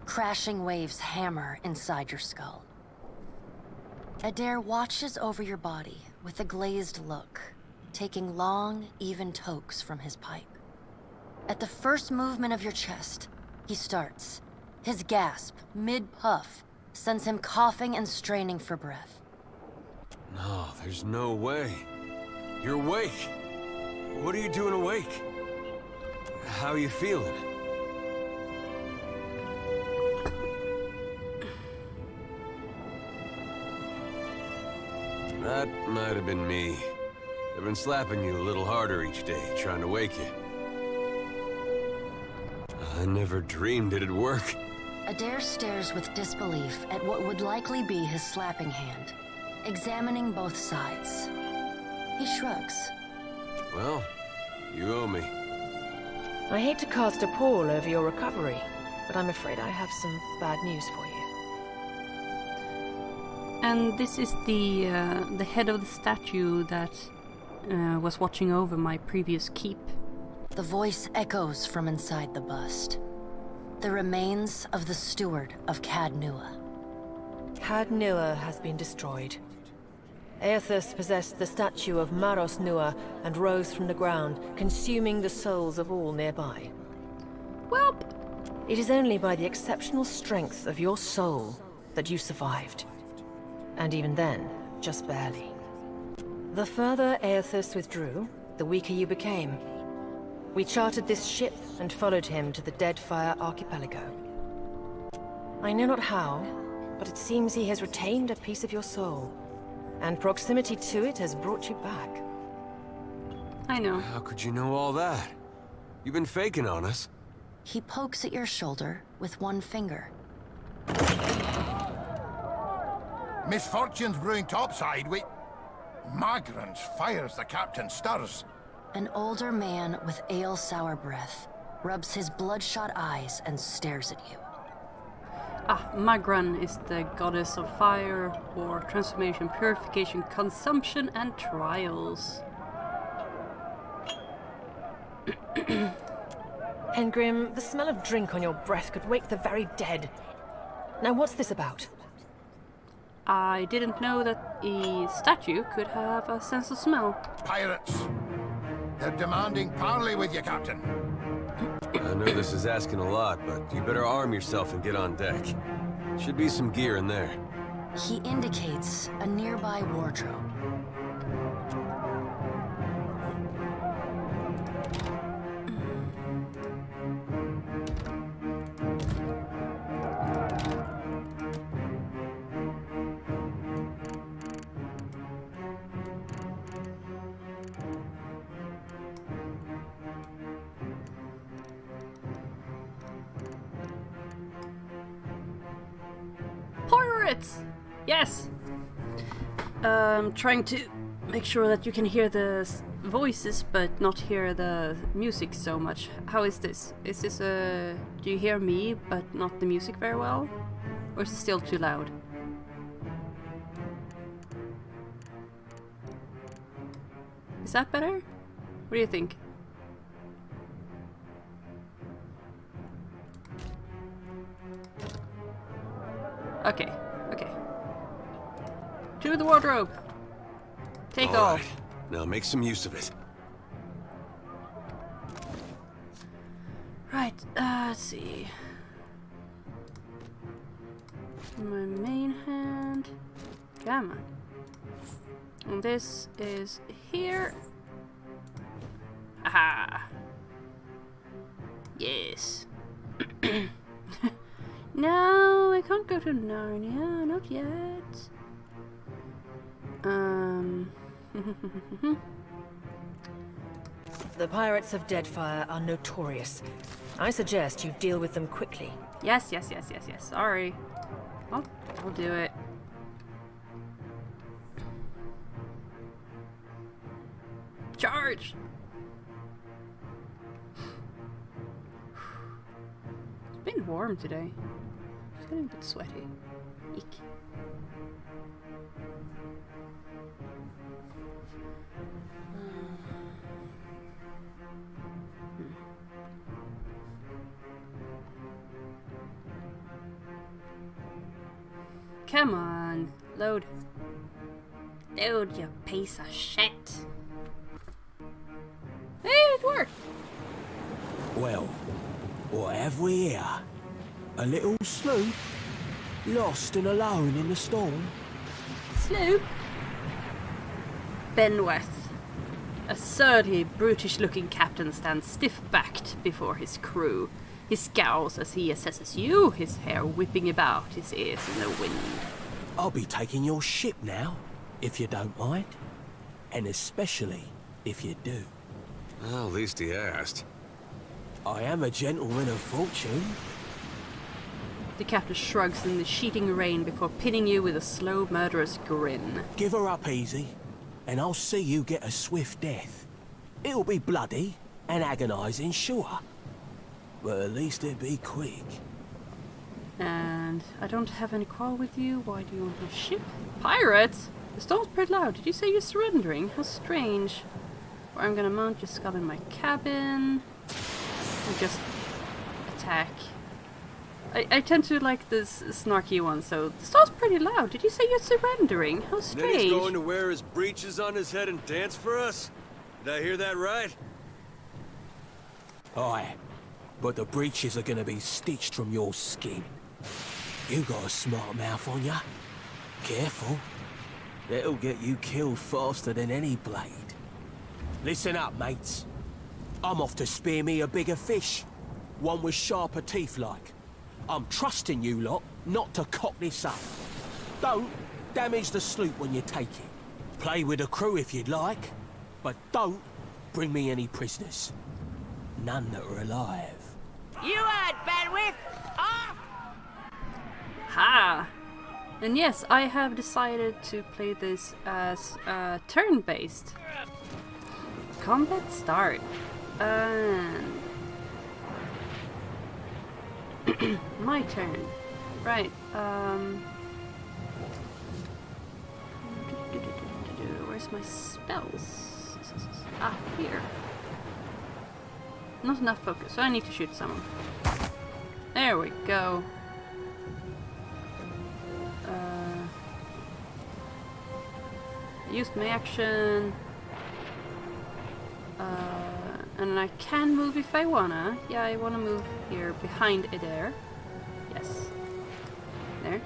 Crashing waves hammer inside your skull. Adair watches over your body with a glazed look, taking long, even tokes from his pipe. At the first movement of your chest, he starts. His gasp, mid-puff, sends him coughing and straining for breath. No, there's no way. You're awake. What are you doing awake? How are you feeling? That might have been me. I've been slapping you a little harder each day, trying to wake you. I never dreamed it'd work. Adair stares with disbelief at what would likely be his slapping hand, examining both sides. He shrugs. Well, you owe me. I hate to cast a pall over your recovery, but I'm afraid I have some bad news for you. And this is the head of the statue that was watching over my previous keep. The voice echoes from inside the bust. The remains of the steward of Cad Nua. Cad Nua has been destroyed. Aethys possessed the statue of Maros Nua and rose from the ground, consuming the souls of all nearby. Welp! It is only by the exceptional strength of your soul that you survived. And even then, just barely. The further Aethys withdrew, the weaker you became. We chartered this ship and followed him to the Deadfire Archipelago. I know not how, but it seems he has retained a piece of your soul. And proximity to it has brought you back. I know. How could you know all that? You been faking on us? He pokes at your shoulder with one finger. Misfortune's brewing topside. Migrants fires the captain stirs. An older man with ale sour breath rubs his bloodshot eyes and stares at you. Magran is the goddess of fire, war, transformation, purification, consumption, and trials. Engrim, the smell of drink on your breath could wake the very dead. Now what's this about? I didn't know that a statue could have a sense of smell. Pirates. They're demanding parley with you, Captain. I know this is asking a lot, but you better arm yourself and get on deck. Should be some gear in there. He indicates a nearby wardrobe. Pirates! Yes! I'm trying to make sure that you can hear the voices but not hear the music so much. How is this? Is this do you hear me but not the music very well? Or is it still too loud? Is that better? What do you think? Okay, okay. To the wardrobe! Take all off. right. Now make some use of it. Right, let's see. My main hand. Come on. And this is here. Aha! Yes. No, I can't go to Narnia, not yet. The pirates of Deadfire are notorious. I suggest you deal with them quickly. Yes. Sorry. I'll do it. Charge! It's been warm today. It's getting a bit sweaty. Eek. Come on, load. Load, you piece of shit. Hey, it worked. Well, what have we here? A little sloop? Lost and alone in the storm? Sloop? Benworth. A surly, brutish-looking captain stands stiff-backed before his crew. He scowls as he assesses you, his hair whipping about his ears in the wind. I'll be taking your ship now, if you don't mind. And especially if you do. Well, at least he asked. I am a gentleman of fortune. The captain shrugs in the sheeting rain before pinning you with a slow, murderous grin. Give her up easy, and I'll see you get a swift death. It'll be bloody and agonizing, sure. But at least it'll be quick. And I don't have any quarrel with you. Why do you want my ship? Pirates? The storm's pretty loud. Did you say you're surrendering? How strange. Or I'm gonna mount your skull in my cabin. And just attack. I tend to like this snarky one, so the storm's pretty loud. Did you say you're surrendering? How strange. Then he's going to wear his breeches on his head and dance for us? Did I hear that right? Aye, but the breeches are gonna be stitched from your skin. You got a smart mouth on ya. Careful. It'll get you killed faster than any blade. Listen up, mates. I'm off to spear me a bigger fish. One with sharper teeth like. I'm trusting you lot not to cock this up. Don't damage the sloop when you take it. Play with the crew if you'd like, but don't bring me any prisoners. none that are alive. You heard, bandwidth! Off! Ha! And yes, I have decided to play this as turn-based. Combat start. And my turn. Right. Where's my spells? Ah, here. Not enough focus, so I need to shoot someone. There we go. I used my action. And I can move if I wanna. Yeah, I wanna move here behind Adair. Yes. There.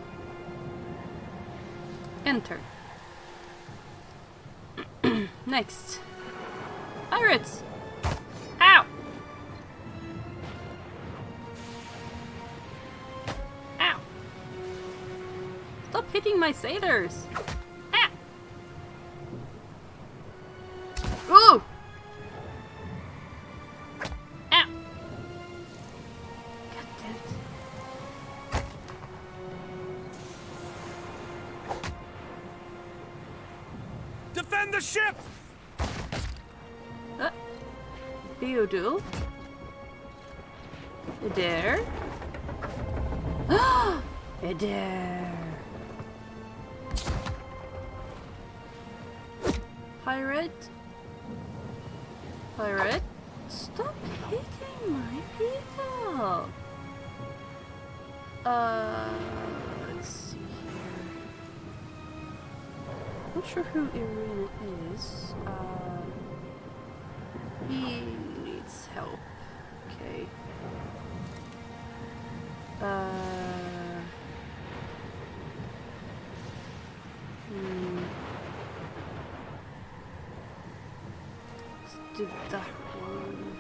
Enter. Next. Pirates! Ow! Ow! Stop hitting my sailors! Ah! Ooh! Ow! God damn it. Defend the ship! Theodule. Adair. Adair. Pirate. Pirate. Stop hitting my people. Let's see here. Not sure who Irina is. He needs help. Okay. Let's do that one.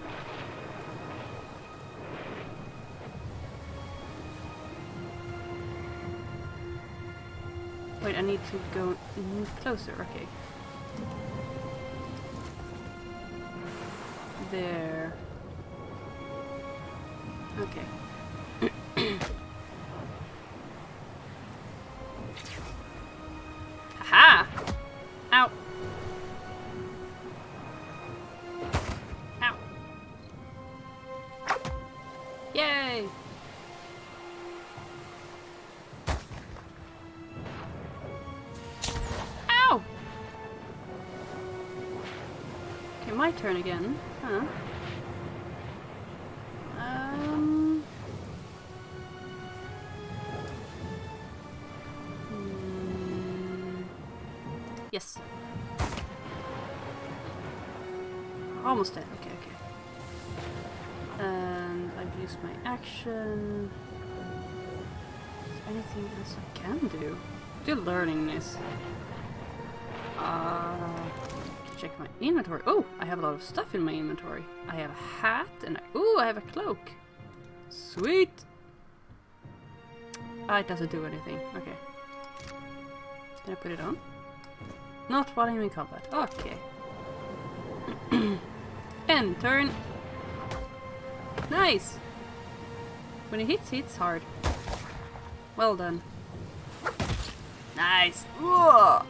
Wait, I need to go closer. Okay. There. Okay. Aha! Ow! Ow! Yay! Ow! Okay, my turn again. Huh? Yes. Almost dead. Okay, okay. And I've used my action. Is there anything else I can do? Still learning this. Check my inventory. Oh, I have a lot of stuff in my inventory. I have a hat and I have a cloak. Sweet. It doesn't do anything. Okay. Can I put it on? Not while I'm in combat. Okay. End turn. Nice. When it hits hard. Well done. Nice. Whoa.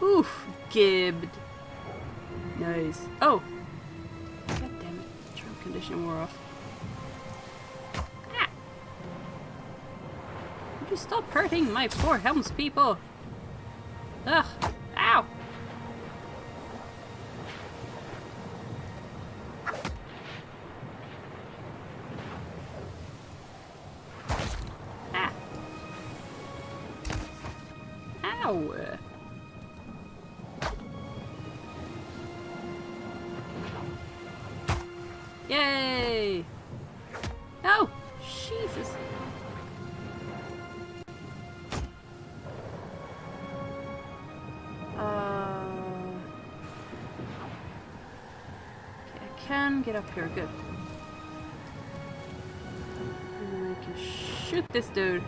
Oof. Gibbed. Nice. Oh. God damn it. Charm condition wore off. Ah. Would you stop hurting my poor Helms people? Ugh. Ow! Ah! Ow! Yay! Oh! Jesus! Can get up here, good. And then I can shoot this dude.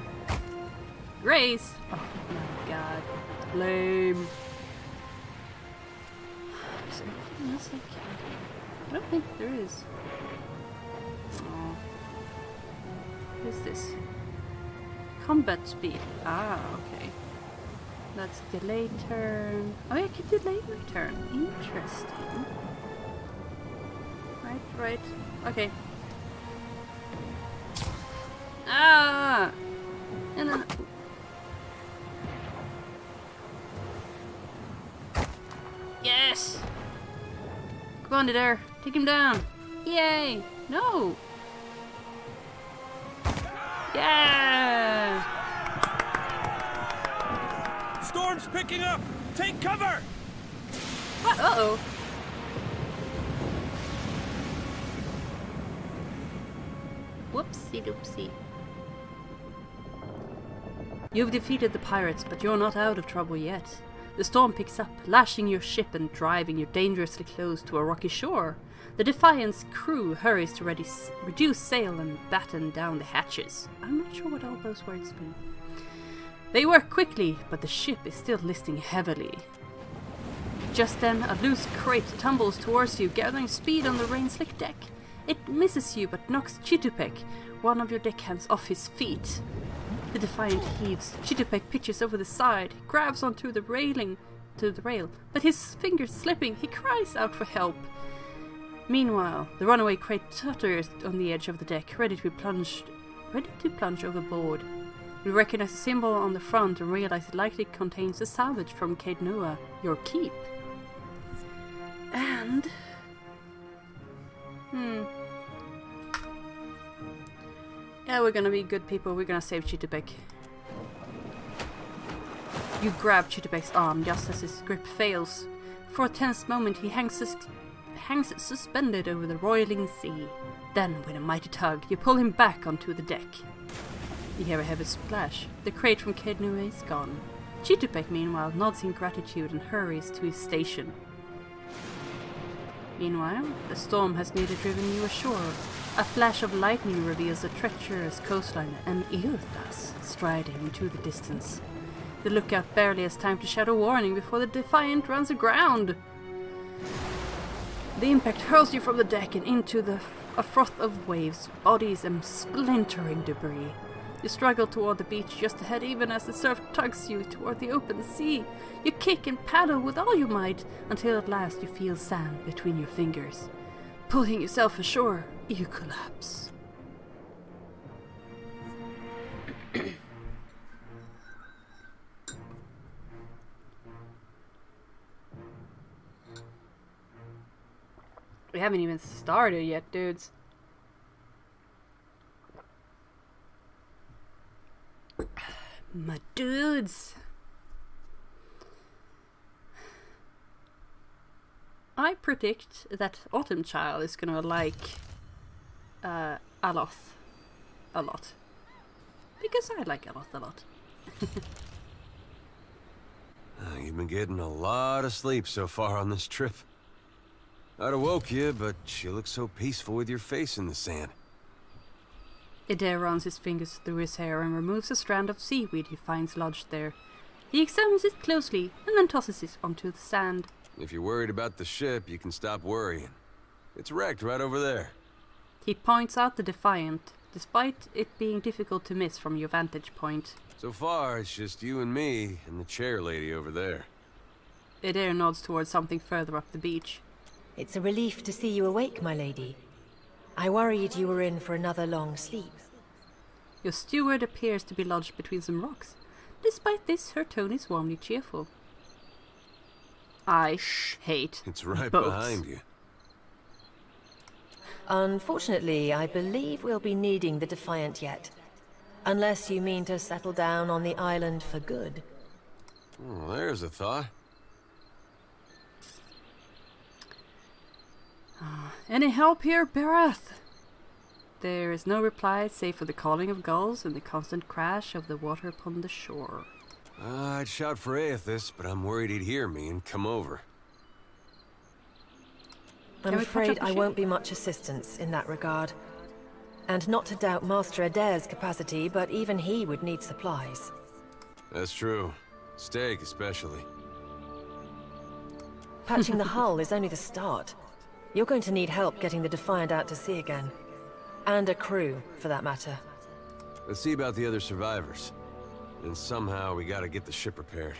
Grace! Oh my god. Lame. Is there anything else I can do? I don't think there is. Oh. What is this? Combat speed. Ah, okay. That's delayed turn. Oh, I can delay my turn. Interesting. Right. Okay. Ah! And then... Yes! Come on, there. Take him down. Yay! No! Yeah! Storm's picking up! Take cover! What? Uh-oh. Whoopsie doopsie. You've defeated the pirates, but you're not out of trouble yet. The storm picks up, lashing your ship and driving you dangerously close to a rocky shore. The Defiant's crew hurries to reduce sail and batten down the hatches. I'm not sure what all those words mean. They work quickly, but the ship is still listing heavily. Just then, a loose crate tumbles towards you, gathering speed on the rain-slick deck. It misses you, but knocks Chitupek, one of your deckhands, off his feet. The Defiant heaves. Chitupek pitches over the side, grabs onto the rail, but his fingers slipping, he cries out for help. Meanwhile, the runaway crate totters on the edge of the deck, ready to plunge overboard. You recognize a symbol on the front and realize it likely contains a salvage from Caed Nua, your keep. And... yeah, we're gonna be good people. We're gonna save Chitupek. You grab Chitupek's arm just as his grip fails. For a tense moment, he hangs suspended over the roiling sea. Then, with a mighty tug, you pull him back onto the deck. You hear a heavy splash. The crate from Caed Nua is gone. Chitupek, meanwhile, nods in gratitude and hurries to his station. Meanwhile, the storm has nearly driven you ashore. A flash of lightning reveals a treacherous coastline and Eothas striding into the distance. The lookout barely has time to shout a warning before the Defiant runs aground. The impact hurls you from the deck and into a froth of waves, bodies and splintering debris. You struggle toward the beach just ahead even as the surf tugs you toward the open sea. You kick and paddle with all your might until at last you feel sand between your fingers. Pulling yourself ashore, you collapse. We haven't even started yet, dudes. My dudes. I predict that Autumn Child is gonna like Aloth a lot. Because I like Aloth a lot. You've been getting a lot of sleep so far on this trip. I'd have woke you, but you look so peaceful with your face in the sand. Adair runs his fingers through his hair and removes a strand of seaweed he finds lodged there. He examines it closely and then tosses it onto the sand. If you're worried about the ship, you can stop worrying. It's wrecked right over there. He points out the Defiant, despite it being difficult to miss from your vantage point. So far, it's just you and me and the chair lady over there. Adair nods towards something further up the beach. It's a relief to see you awake, my lady. I worried you were in for another long sleep. Your steward appears to be lodged between some rocks. Despite this, her tone is warmly cheerful. I hate It's right boats. behind you. Unfortunately, I believe we'll be needing the Defiant yet. Unless you mean to settle down on the island for good. Oh, there's a thought. Any help here, Barath? There is no reply save for the calling of gulls and the constant crash of the water upon the shore. I'd shout for Aethys, but I'm worried he'd hear me and come over. I'm afraid I won't be much assistance in that regard. And not to doubt Master Adair's capacity, but even he would need supplies. That's true. Steak, especially. Patching the hull is only the start. You're going to need help getting the Defiant out to sea again. And a crew, for that matter. Let's see about the other survivors. And somehow we gotta get the ship repaired.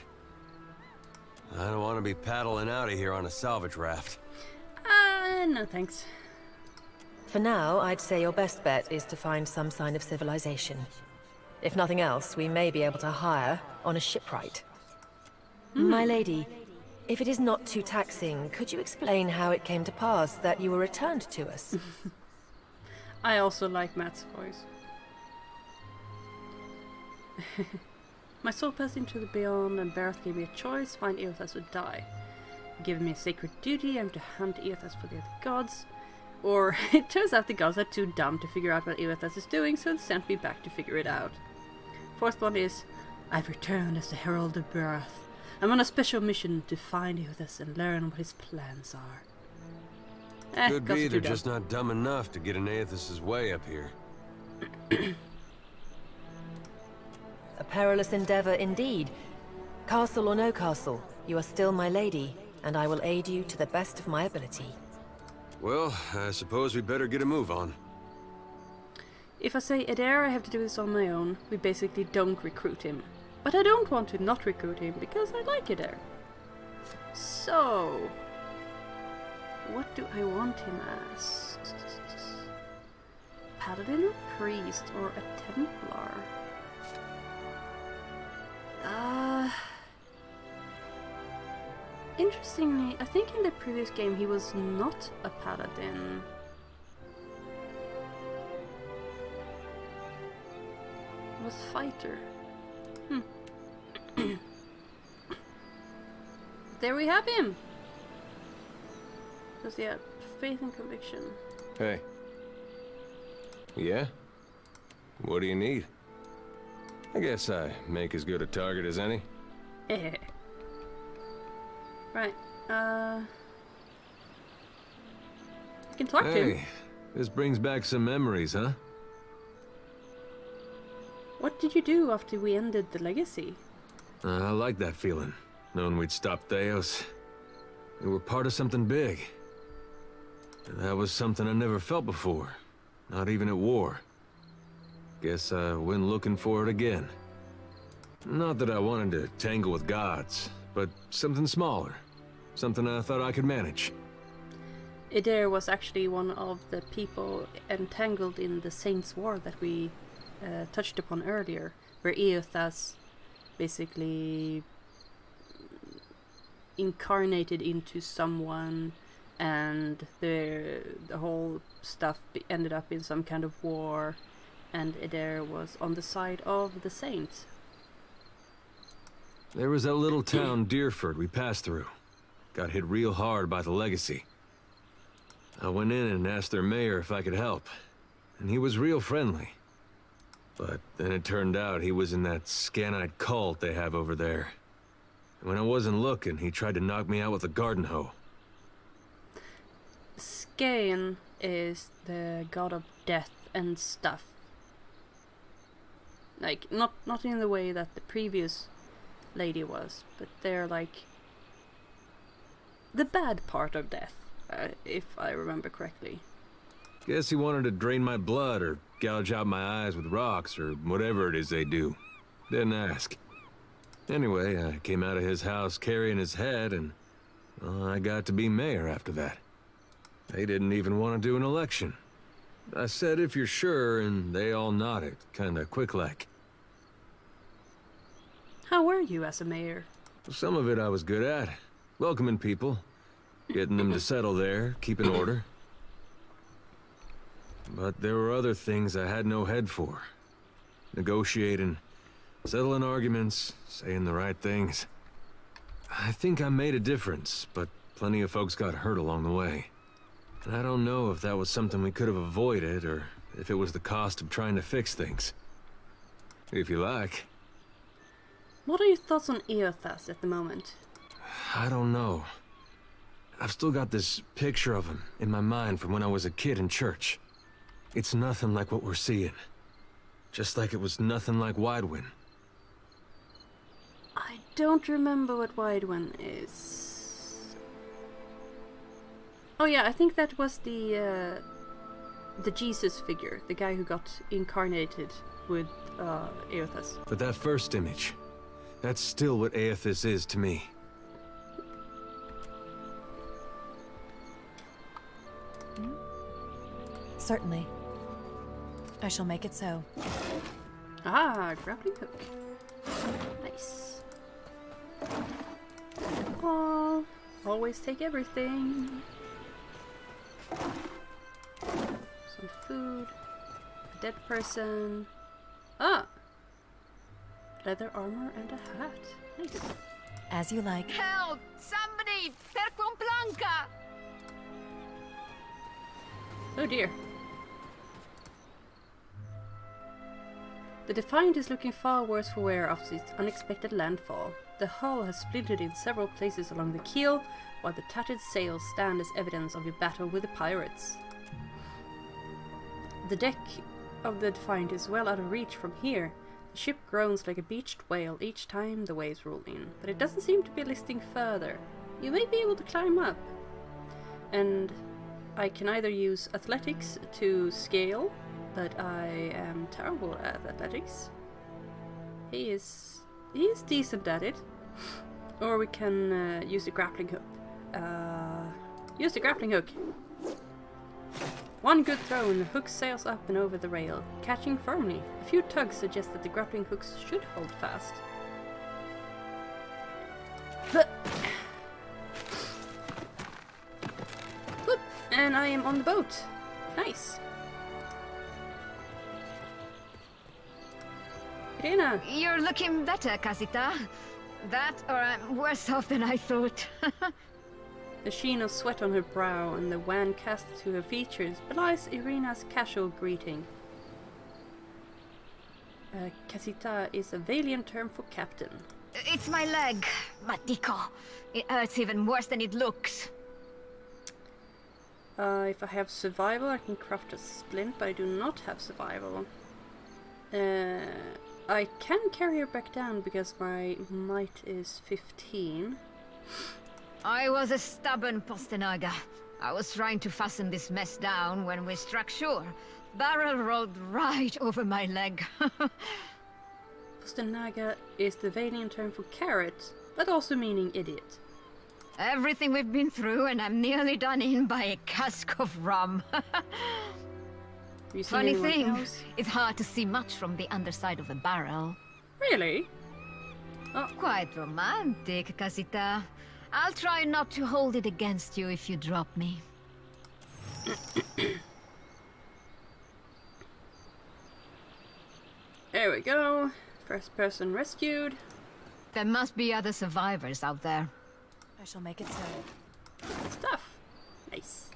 I don't want to be paddling out of here on a salvage raft. No thanks. For now, I'd say your best bet is to find some sign of civilization. If nothing else, we may be able to hire on a shipwright. My lady, if it is not too taxing, could you explain how it came to pass that you were returned to us? I also like Matt's voice. My soul passed into the beyond, and Bareth gave me a choice: find Eothas or die. Given me a sacred duty, I'm to hunt Eothas for the other gods. Or, it turns out the gods are too dumb to figure out what Eothas is doing, so they sent me back to figure it out. Fourth one is, I've returned as the Herald of Bareth. I'm on a special mission to find Eothas and learn what his plans are. Could be they're just not dumb enough to get in Eothas' way up here. A perilous endeavor indeed. Castle or no castle, you are still my lady, and I will aid you to the best of my ability. Well, I suppose we better get a move on. If I say Adair, I have to do this on my own. We basically don't recruit him. But I don't want to not recruit him, because I like Adair. So... what do I want him as? Paladin or priest or a Templar? Interestingly, I think in the previous game he was not a paladin. He was fighter. There we have him! Because yeah, faith and conviction. Hey. Yeah? What do you need? I guess I make as good a target as any. Right, I can talk to him. Hey, this brings back some memories, huh? What did you do after we ended the legacy? I like that feeling, knowing we'd stopped Theos. We were part of something big. That was something I never felt before, not even at war. Guess I went looking for it again. Not that I wanted to tangle with gods, but something smaller. Something I thought I could manage. Adair was actually one of the people entangled in the Saints' War that we touched upon earlier, where Eothas basically incarnated into someone, and the whole stuff ended up in some kind of war, and Adair was on the side of the Saints. There was that little town, Deerford, we passed through. Got hit real hard by the legacy. I went in and asked their mayor if I could help, and he was real friendly. But then it turned out he was in that Scanite cult they have over there. And when I wasn't looking, he tried to knock me out with a garden hoe. Scan is the god of death and stuff. Like, not in the way that the previous lady was, but they're like the bad part of death, if I remember correctly. Guess he wanted to drain my blood or gouge out my eyes with rocks or whatever it is they do. Didn't ask. Anyway, I came out of his house carrying his head, and well, I got to be mayor after that. They didn't even want to do an election. I said, if you're sure, and they all nodded, kinda quick-like. How were you as a mayor? Some of it I was good at. Welcoming people. Getting them to settle there, keeping order. But there were other things I had no head for. Negotiating, settling arguments, saying the right things. I think I made a difference, but plenty of folks got hurt along the way. And I don't know if that was something we could have avoided, or if it was the cost of trying to fix things. If you like. What are your thoughts on Eothas at the moment? I don't know. I've still got this picture of him in my mind from when I was a kid in church. It's nothing like what we're seeing. Just like it was nothing like Widewind. I don't remember what Widewind is. Oh yeah, I think that was the the Jesus figure, the guy who got incarnated with Eothas. But that first image, that's still what Eothas is to me. Certainly. I shall make it so. Ah, grappling hook. Nice. Oh, always take everything. Some food. A dead person. Ah! Leather armor and a hat. Nice. As you like. Help! Somebody! Per complanca! Oh dear. The Defiant is looking far worse for wear after its unexpected landfall. The hull has splintered in several places along the keel, while the tattered sails stand as evidence of your battle with the pirates. The deck of the Defiant is well out of reach from here. The ship groans like a beached whale each time the waves roll in, but it doesn't seem to be listing further. You may be able to climb up. And I can either use athletics to scale, but I am terrible at athletics. He is decent at it. Or we can use the grappling hook. Use the grappling hook. One good throw and the hook sails up and over the rail, catching firmly. A few tugs suggest that the grappling hooks should hold fast. Whoop. And I am on the boat. Nice. Irina. You're looking better, Casita. That, or I'm worse off than I thought. The sheen of sweat on her brow and the wan cast to her features belies Irina's casual greeting. Casita is a Valiant term for captain. It's my leg, Matico. It hurts even worse than it looks. If I have survival, I can craft a splint, but I do not have survival. I can carry her back down because my might is 15. I was a stubborn Postenaga. I was trying to fasten this mess down when we struck shore. Barrel rolled right over my leg. Postenaga is the Valiant term for carrot, but also meaning idiot. Everything we've been through, and I'm nearly done in by a cask of rum. Funny thing, it's hard to see much from the underside of a barrel. Really? Oh. Quite romantic, Casita. I'll try not to hold it against you if you drop me. There we go. First person rescued. There must be other survivors out there. I shall make it so. Stuff. Nice.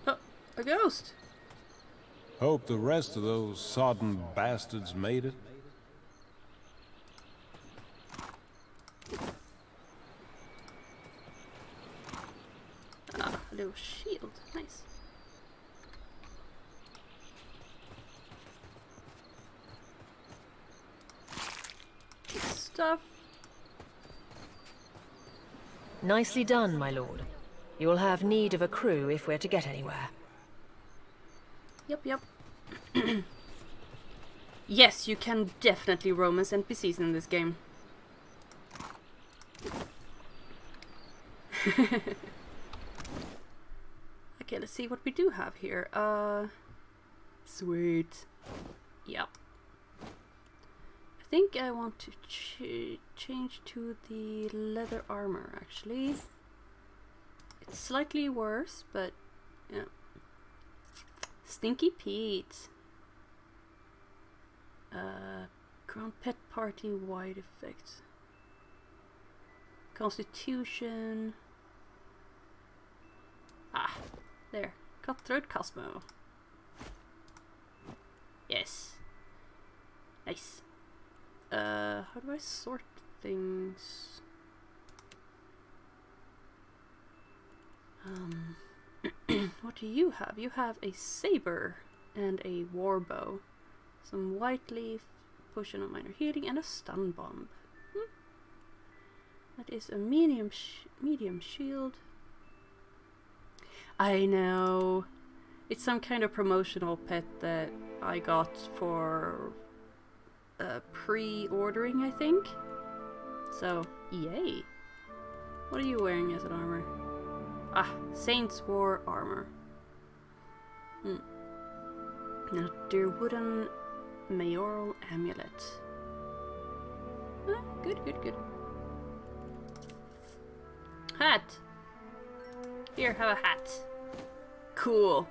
Oh, a ghost. Hope the rest of those sodden bastards made it. Ah, a little shield. Nice. Stuff. Nicely done, my lord. You'll have need of a crew if we're to get anywhere. Yep. Yes, you can definitely romance NPCs in this game. Okay, let's see what we do have here. Sweet. Yep. I think I want to change to the leather armor, actually. It's slightly worse, but yeah. Stinky Pete. Crown Pet Party wide effect. Constitution. Ah, there. Cutthroat Cosmo. Yes. Nice. How do I sort things? What do you have? You have a saber and a warbow, some white leaf, potion of minor healing, and a stun bomb. That is a medium shield. I know. It's some kind of promotional pet that I got for pre-ordering, I think. So, yay. What are you wearing as an armor? Ah, Saints War armor. Now, their wooden mayoral amulet. Ah, good, good, good. Hat! Here, have a hat. Cool.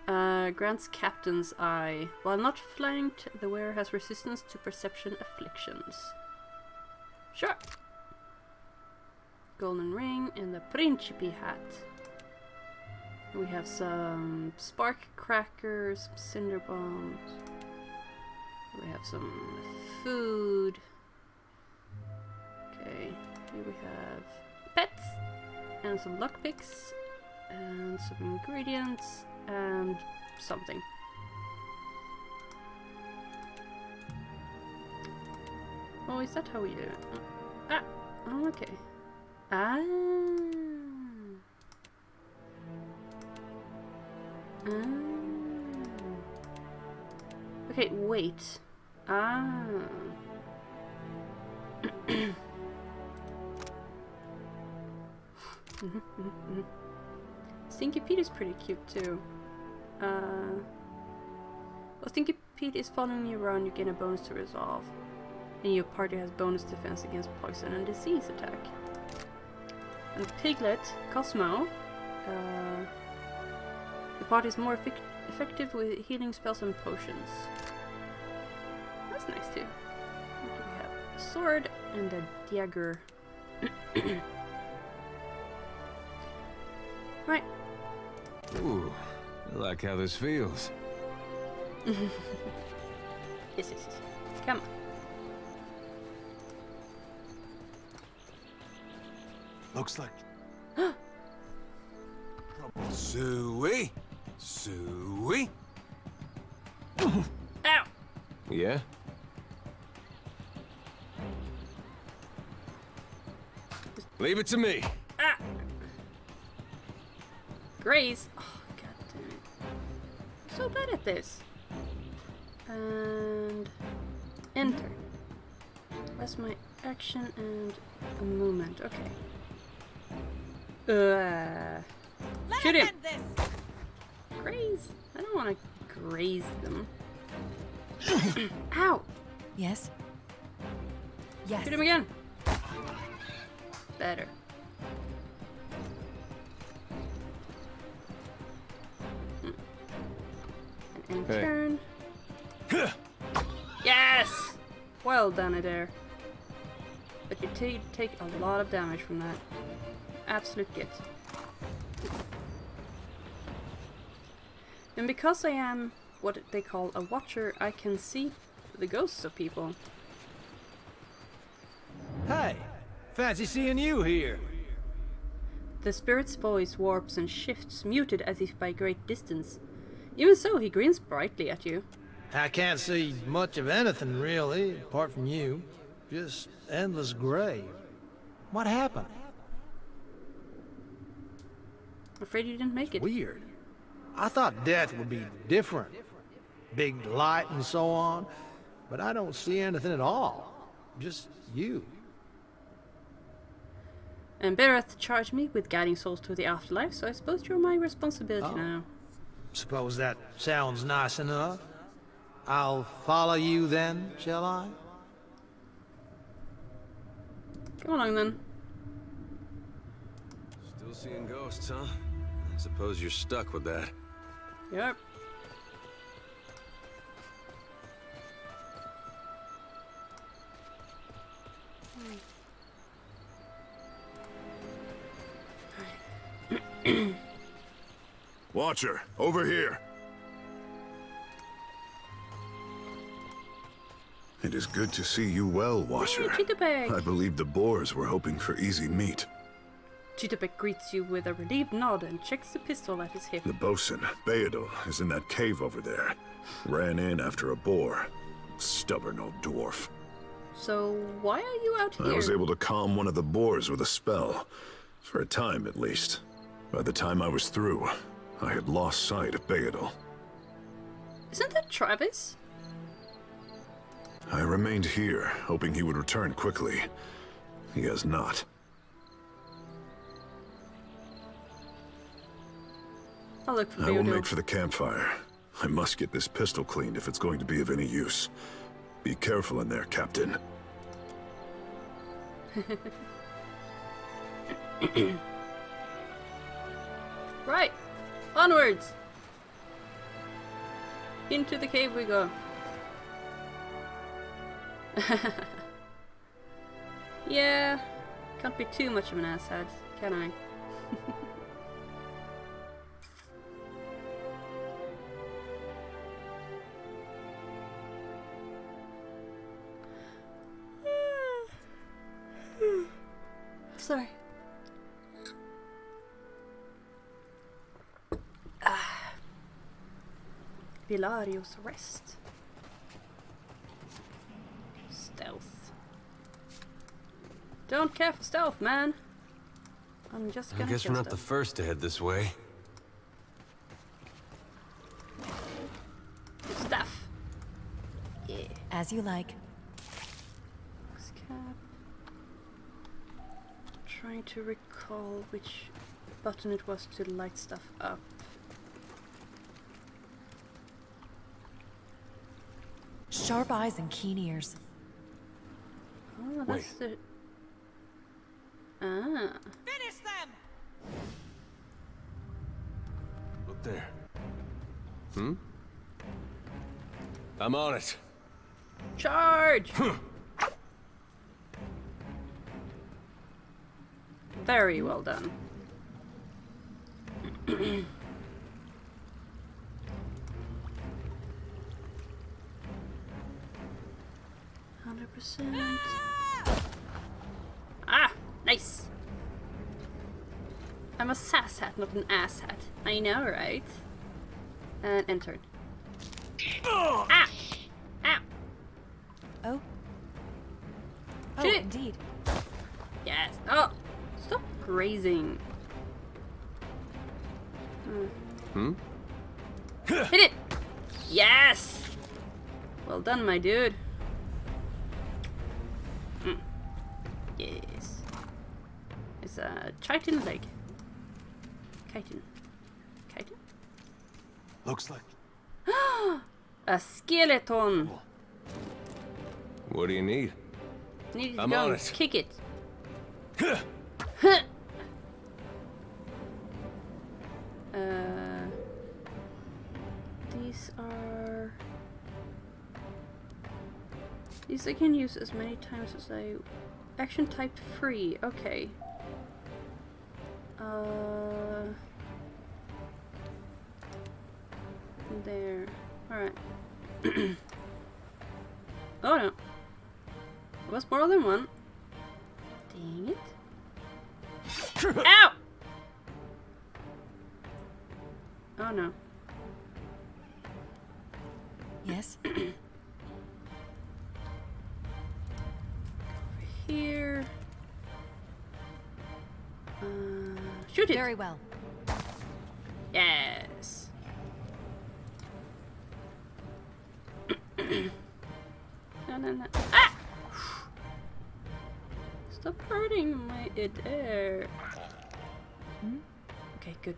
Grants Captain's Eye. While not flanked, the wearer has resistance to perception afflictions. Sure. Golden ring and the Principe hat. We have some spark crackers, some cinder bombs. We have some food. Okay, here we have pets and some lockpicks and some ingredients and something. Oh, is that how we do it? Ah, oh, okay. Ah. Okay, wait. Ah. Stinky Pete is pretty cute too. Well, Stinky Pete is following you around, you gain a bonus to resolve. And your party has bonus defense against poison and disease attack. And Piglet, Cosmo, the party is more effective with healing spells and potions. That's nice too. We have a sword and a dagger. Right. Ooh, I like how this feels. Yes, yes, yes. Come on. Looks like... Suey? Suey? Ow! Yeah? Leave it to me. Ah! Grace! Oh, god damn it. I'm so bad at this. And... enter. That's my action and a movement. Okay. Shoot him! Graze? I don't want to graze them. Ow! Yes? Yes. Shoot him again! Better. And turn. Yes! Well done, Adair. But you take a lot of damage from that. Absolute gift. And because I am what they call a watcher, I can see the ghosts of people. Hey! Fancy seeing you here! The spirit's voice warps and shifts, muted as if by great distance. Even so, he grins brightly at you. I can't see much of anything, really, apart from you. Just endless gray. What happened? I'm afraid you didn't make it. Weird. I thought death would be different. Big light and so on. But I don't see anything at all. Just you. And Bereth charged me with guiding souls to the afterlife, so I suppose you're my responsibility now. Suppose that sounds nice enough. I'll follow you then, shall I? Come along then. Still seeing ghosts, huh? I suppose you're stuck with that. Yep. Watcher, over here. It is good to see you well, Watcher. Hey, Cheetahpeg. I believe the boars were hoping for easy meat. Cheetahpeg greets you with a relieved nod and checks the pistol at his hip. The bosun, Beadle, is in that cave over there. Ran in after a boar. Stubborn old dwarf. So, why are you out here? I was able to calm one of the boars with a spell. For a time, at least. By the time I was through, I had lost sight of Beedle. Isn't that Travis? I remained here, hoping he would return quickly. He has not. I'll look for I will Beedle. make for the campfire. I must get this pistol cleaned if it's going to be of any use. Be careful in there, Captain. Right, onwards! Into the cave we go. Yeah, can't be too much of an asshead, can I? Sorry. Vilario's rest. Stealth. Don't care for stealth, man. I'm just gonna I guess kill we're not the stuff. first to head this way. Stuff. Yeah. As you like. Cap. Trying to recall which button it was to light stuff up. Sharp eyes and keen ears. Oh, that's the... Ah. Finish them! Look there. Hmm? I'm on it. Charge! Very well done. 100%. Ah! Nice! I'm a sass hat, not an ass hat. I know, right? And entered. Ah! Ow! Oh. Oh, Shoot it. indeed. Yes. Oh! Stop grazing. Hmm? Hit it! Yes! Well done, my dude. Yes. It's a chitin leg. Chitin. Chitin? Looks like... A skeleton! What do you need? Need to I'm go on and it. kick it. These are... These I can use as many times as I... Action type free, okay. There. Alright. Oh no. It was more than one. Dang it. Ow! Oh no. Yes? Here. Shoot it! Very well. Yes. No. Ah! Stop hurting my there. Okay, good.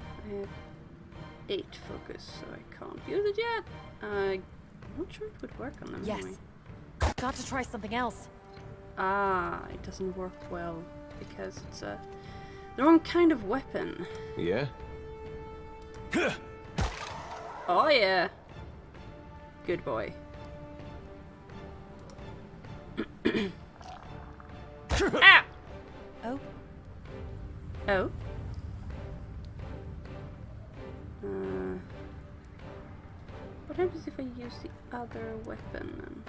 I have 8 focus, so I can't use it yet. I'm not sure it would work on them Yes. anyway. Got to try something else. Ah, it doesn't work well because it's the wrong kind of weapon. Yeah? Oh yeah. Good boy. Ah! Oh. Oh. What happens if I use the other weapon then?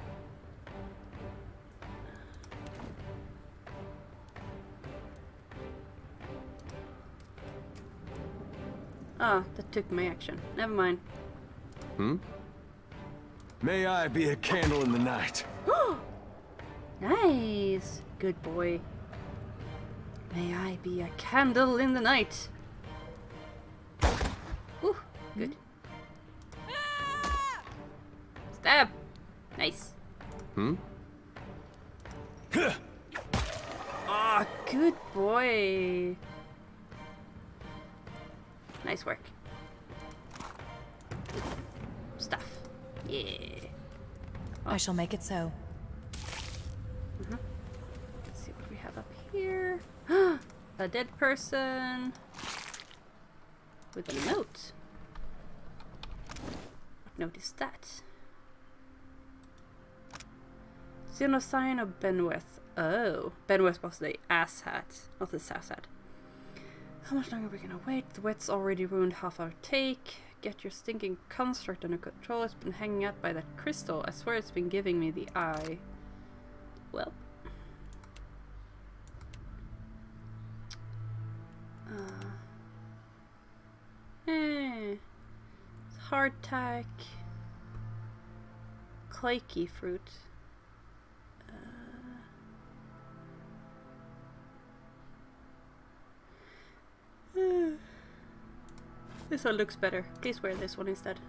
Ah, that took my action. Never mind. Hmm? May I be a candle in the night. Nice! Good boy. May I be a candle in the night. Ooh, good. Stab! Nice. Ah, good boy. Nice work. Stuff. Yeah. I shall make it so. Let's see what we have up here. A dead person with a note. What note is that? Still no sign of Benweth. Oh, Benweth was the asshat, not the asshat. How much longer are we gonna wait? The wet's already ruined half our take. Get your stinking construct under control. It's been hanging out by that crystal. I swear it's been giving me the eye. Well. Hardtack. Clayky fruit. This one looks better. Please wear this one instead.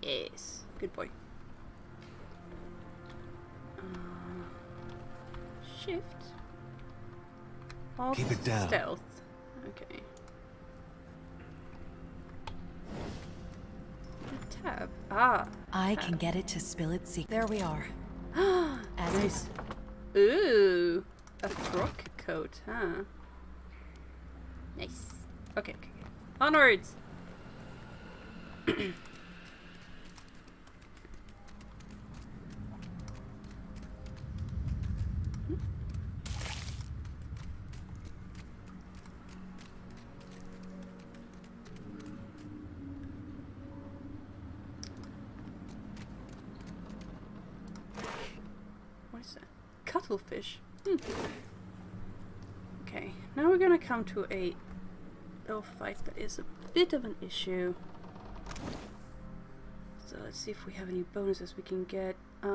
Yes, good boy. Shift. Alt, keep it down. Stealth. Okay. The tab. Ah. I can get it to spill its secret. There we are. As nice. Ooh, a frock coat, huh? Nice. Okay, okay. Onwards! What is that? Cuttlefish. Okay, now we're gonna come to a little fight that is a bit of an issue. So let's see if we have any bonuses we can get. If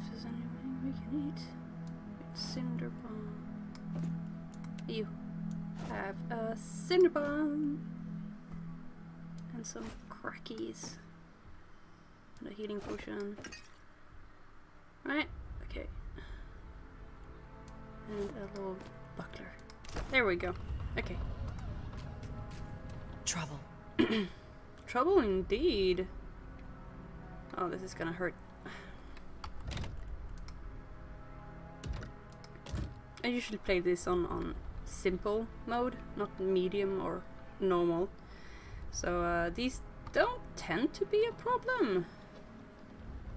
there's anything we can eat, it's cinder bomb. You have a cinder bomb and some crackies. And a healing potion. Right, okay. And a little buckler. There we go. Okay. Trouble. Trouble indeed. Oh, this is gonna hurt. I usually play this on simple mode, not medium or normal. So these don't tend to be a problem.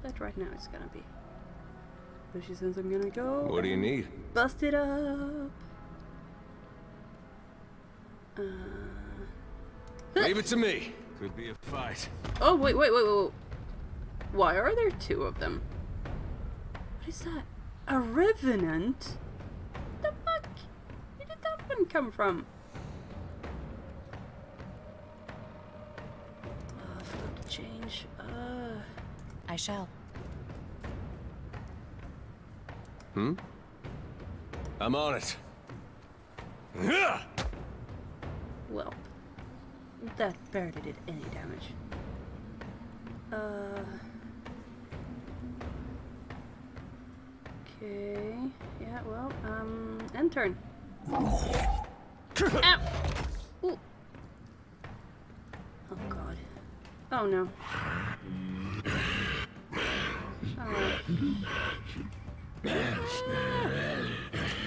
But right now it's gonna be. But she says I'm gonna go. What do you need? Bust it up. Leave it to me. Could be a fight. Oh wait. Why are there two of them? What is that? A revenant? What the fuck? Where did that one come from? Oh, I forgot to change. I shall. I'm on it. Well, that barely did any damage. Okay. Yeah, well, end turn. Ow! Ooh. Oh god. Oh no.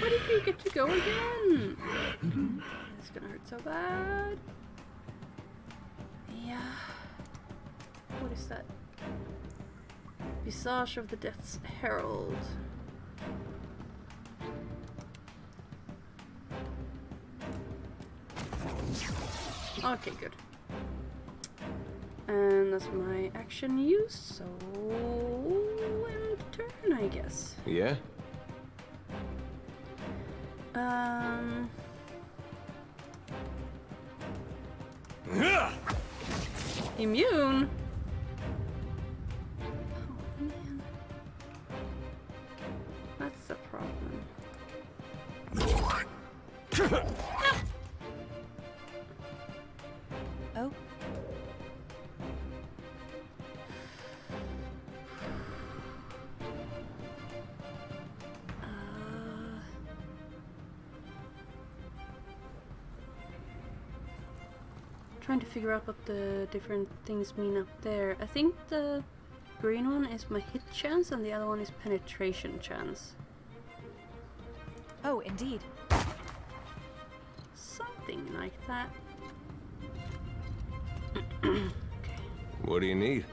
Where did you get to go again? It's gonna hurt so bad. Yeah. What is that? Visage of the Death's Herald. Okay, good. And that's my action use, so end turn, I guess. Yeah? Immune? Oh man. That's the problem. Oh. Trying to figure out what the different things mean up there. I think the green one is my hit chance and the other one is penetration chance. Oh, indeed. Something like that. What do you need?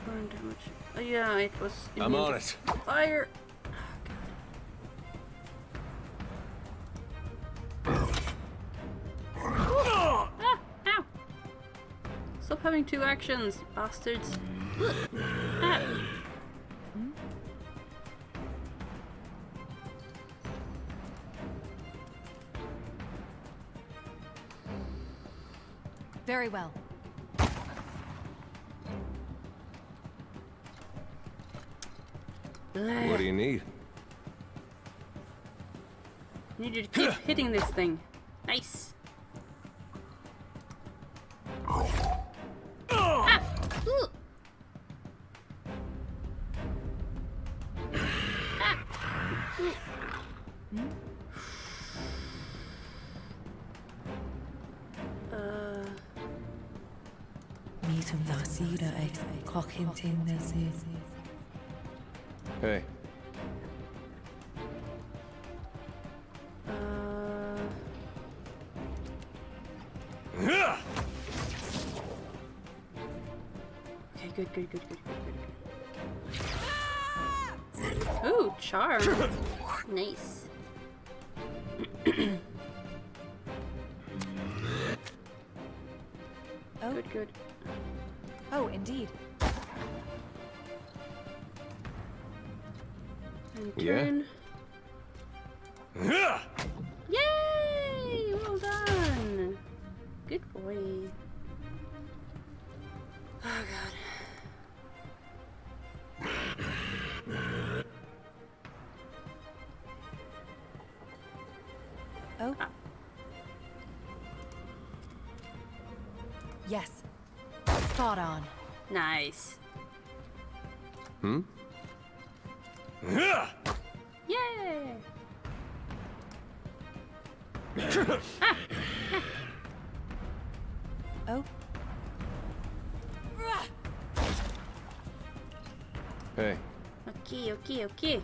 Burn damage. Oh, yeah, it was. I'm on it. Fire. Oh, ah, ow. Stop having two actions, bastards. Ah. Very well. What do you need? I need you to keep hitting this thing. Nice. Ah. Ooh. Ah. Ooh. Hey. Okay, good. Ooh, charm. Nice. Oh. Good. Oh, indeed. And turn. Yeah. Yay! Well done. Good boy. Oh god. Oh. Ah. Yes. Spot on. Nice. Hmm? Yay! Oh. Hey. Okay.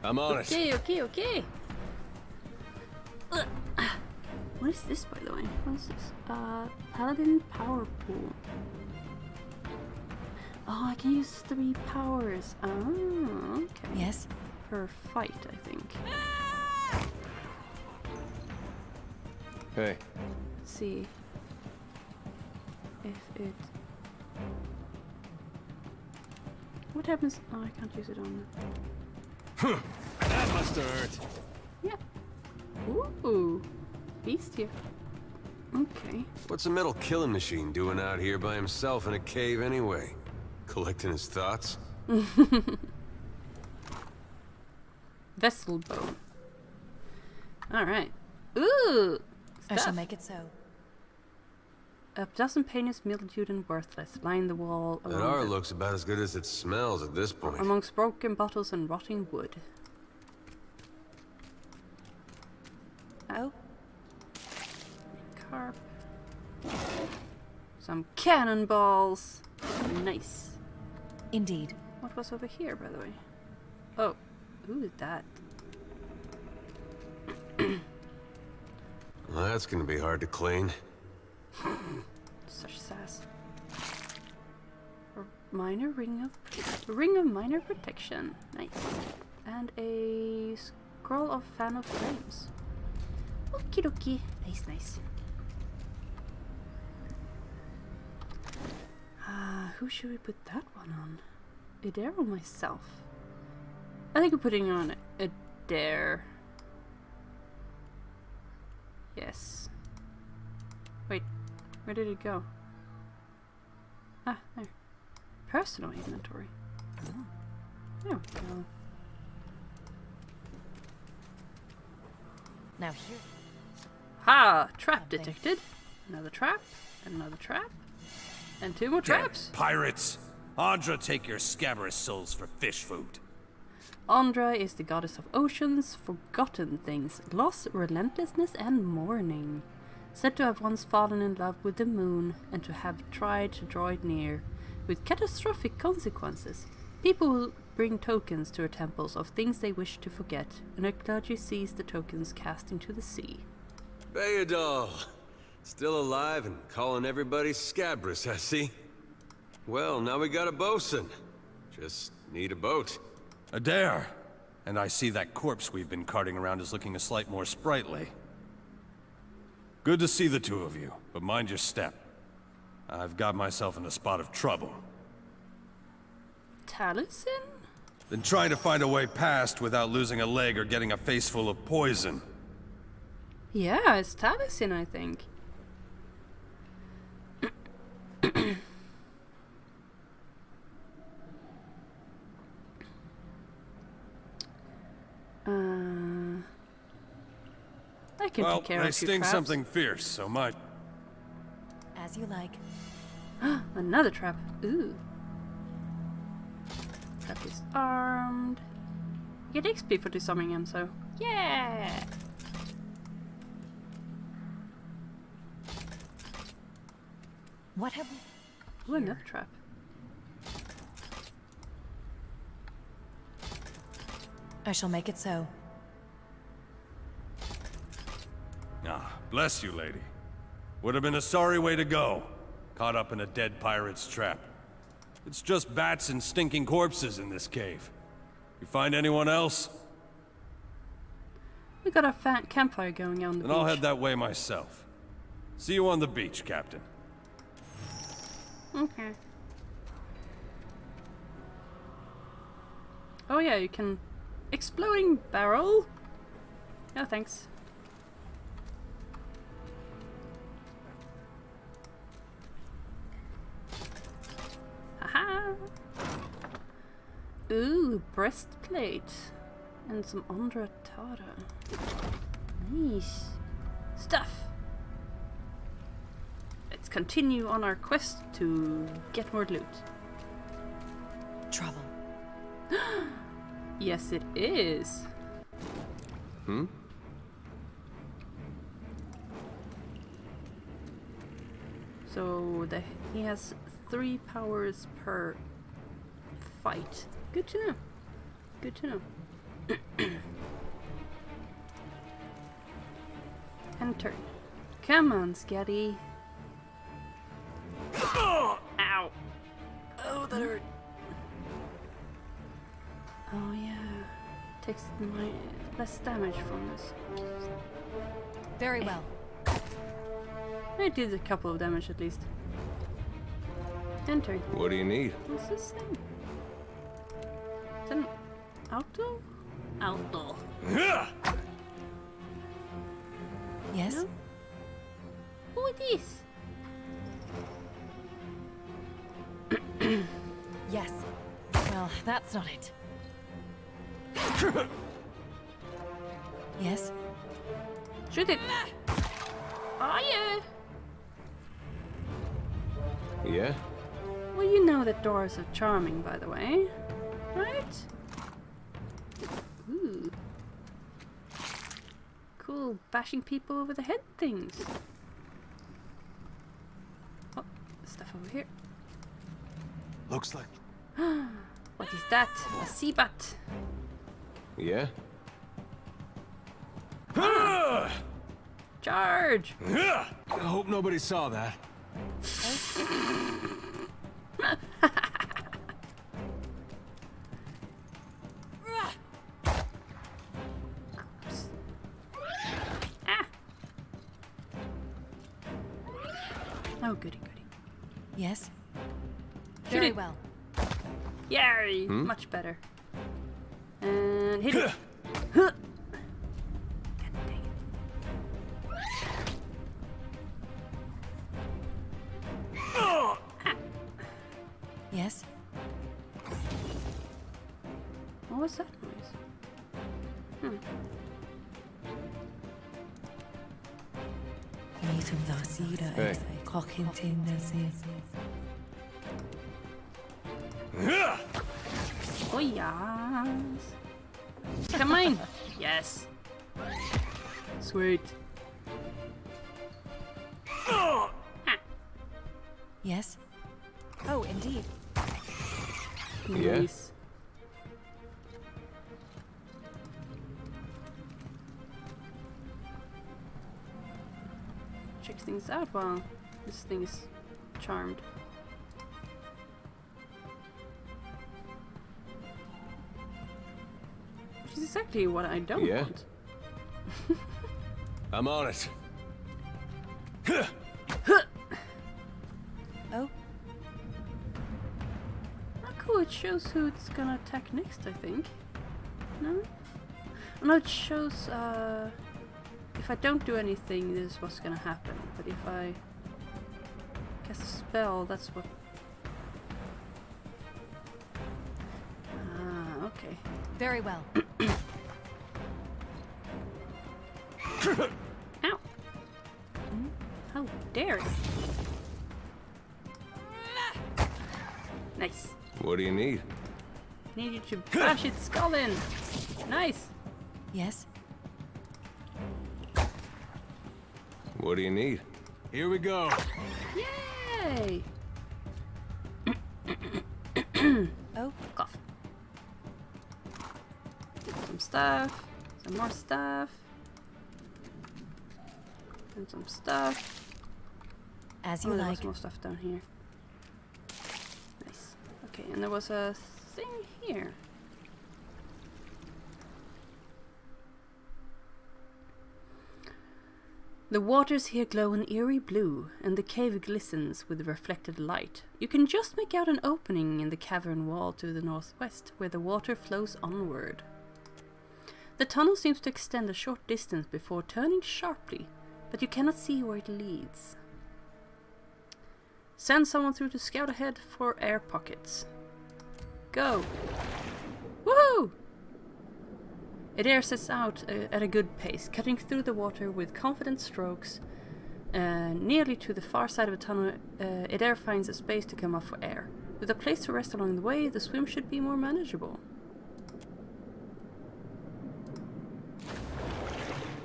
I'm on it. Okay. What is this, by the way? What is this? Paladin power pool. Oh, I can use 3 powers. Oh, okay. Yes. Per fight, I think. Hey. Let's see if it. What happens? Oh, I can't use it on. That must have hurt. Yeah. Ooh, beast here. Okay. What's a metal killing machine doing out here by himself in a cave anyway? Collecting his thoughts? Vessel bone. Alright. Ooh! I shall make it so. A dozen paintings mildewed and worthless line the wall That art looks about as good as it smells at this point. amongst broken bottles and rotting wood. Oh. Carp. Some cannonballs. Nice. Indeed. What was over here, by the way? Oh, who is that? Well, that's gonna be hard to clean. Such sass. A minor ring of minor protection. Nice. And a scroll of fan of flames. Okie dokie. Nice. Who should we put that one on? Adair or myself? I think we're putting on Adair. Yes. Wait, where did it go? Ah, there. Personal inventory. There we go. Now here. Ha! Trap detected. Another trap. Another trap. And 2 more traps. Pirates! Andra, take your scabrous souls for fish food. Andra is the goddess of oceans, forgotten things, loss, relentlessness, and mourning. Said to have once fallen in love with the moon, and to have tried to draw it near, with catastrophic consequences. People will bring tokens to her temples of things they wish to forget, and her clergy sees the tokens cast into the sea. Bayadol! Still alive and calling everybody scabrous, I see. Well, now we got a bosun. Just need a boat. Adair! And I see that corpse we've been carting around is looking a slight more sprightly. Good to see the two of you, but mind your step. I've got myself in a spot of trouble. Taliesin? Been trying to find a way past without losing a leg or getting a face full of poison. Yeah, it's Taliesin, I think. I can take care of they your sting traps. something fierce, so might. As you like. Another trap. Ooh. Trap is armed. You get XP for disarming him, so yeah. What have we? Ooh, another trap. I shall make it so. Ah, bless you, lady. Would have been a sorry way to go. Caught up in a dead pirate's trap. It's just bats and stinking corpses in this cave. You find anyone else? We got a fat campfire going on the Then beach. I'll head that way myself. See you on the beach, Captain. Okay. Oh yeah, you can... Exploding barrel? No thanks. Haha! Ooh, breastplate. And some Andra Tara. Nice. Stuff. Let's continue on our quest to get more loot. Trouble. Yes, it is. Hmm? So he has 3 powers per fight. Good to know. Good to know. Enter. Come on, Scatty. Ow! Oh, that hurt. Oh yeah. Takes less damage from this. Very well. I did a couple of damage at least. Enter. What do you need? What's this thing? Is that an auto? Auto. Yes? No? Who is this? Yes. Well, that's not it. Yes? Shoot it! Oh yeah! Yeah? Well, you know that doors are charming, by the way. Right? Ooh. Cool, bashing people over the head things. Oh, stuff over here. Looks like... What is that? A sea bat. Yeah? Charge! I hope nobody saw that. Ah. Oh, goody goody. Yes? Very well. Yay! Much better. And hit it. Huh. Yes? What was that noise? Hey. Oh yes. Come on. Yes. Sweet. Yes? Oh, indeed. Yeah? Nice. Check things out while this thing is charmed. Which is exactly what I don't want. I'm on it. Oh? Oh, cool. It shows who it's gonna attack next, I think. No? Oh, no, it shows, if I don't do anything, this is what's gonna happen. But if I cast a spell, that's what... Ah, okay. Very well. Ow! How dare you! Nice. What do you need? Need you to bash its skull in. Nice. Yes? What do you need? Here we go. Yay! Oh? Cough. Some stuff. Some more stuff. And some stuff. As you there like. was more stuff down here. Nice. Okay, and there was a thing here. The waters here glow an eerie blue, and the cave glistens with reflected light. You can just make out an opening in the cavern wall to the northwest, where the water flows onward. The tunnel seems to extend a short distance before turning sharply, but you cannot see where it leads. Send someone through to scout ahead for air pockets. Go! Woohoo! Adair sets out at a good pace, cutting through the water with confident strokes. Nearly to the far side of the tunnel, Adair finds a space to come up for air. With a place to rest along the way, the swim should be more manageable.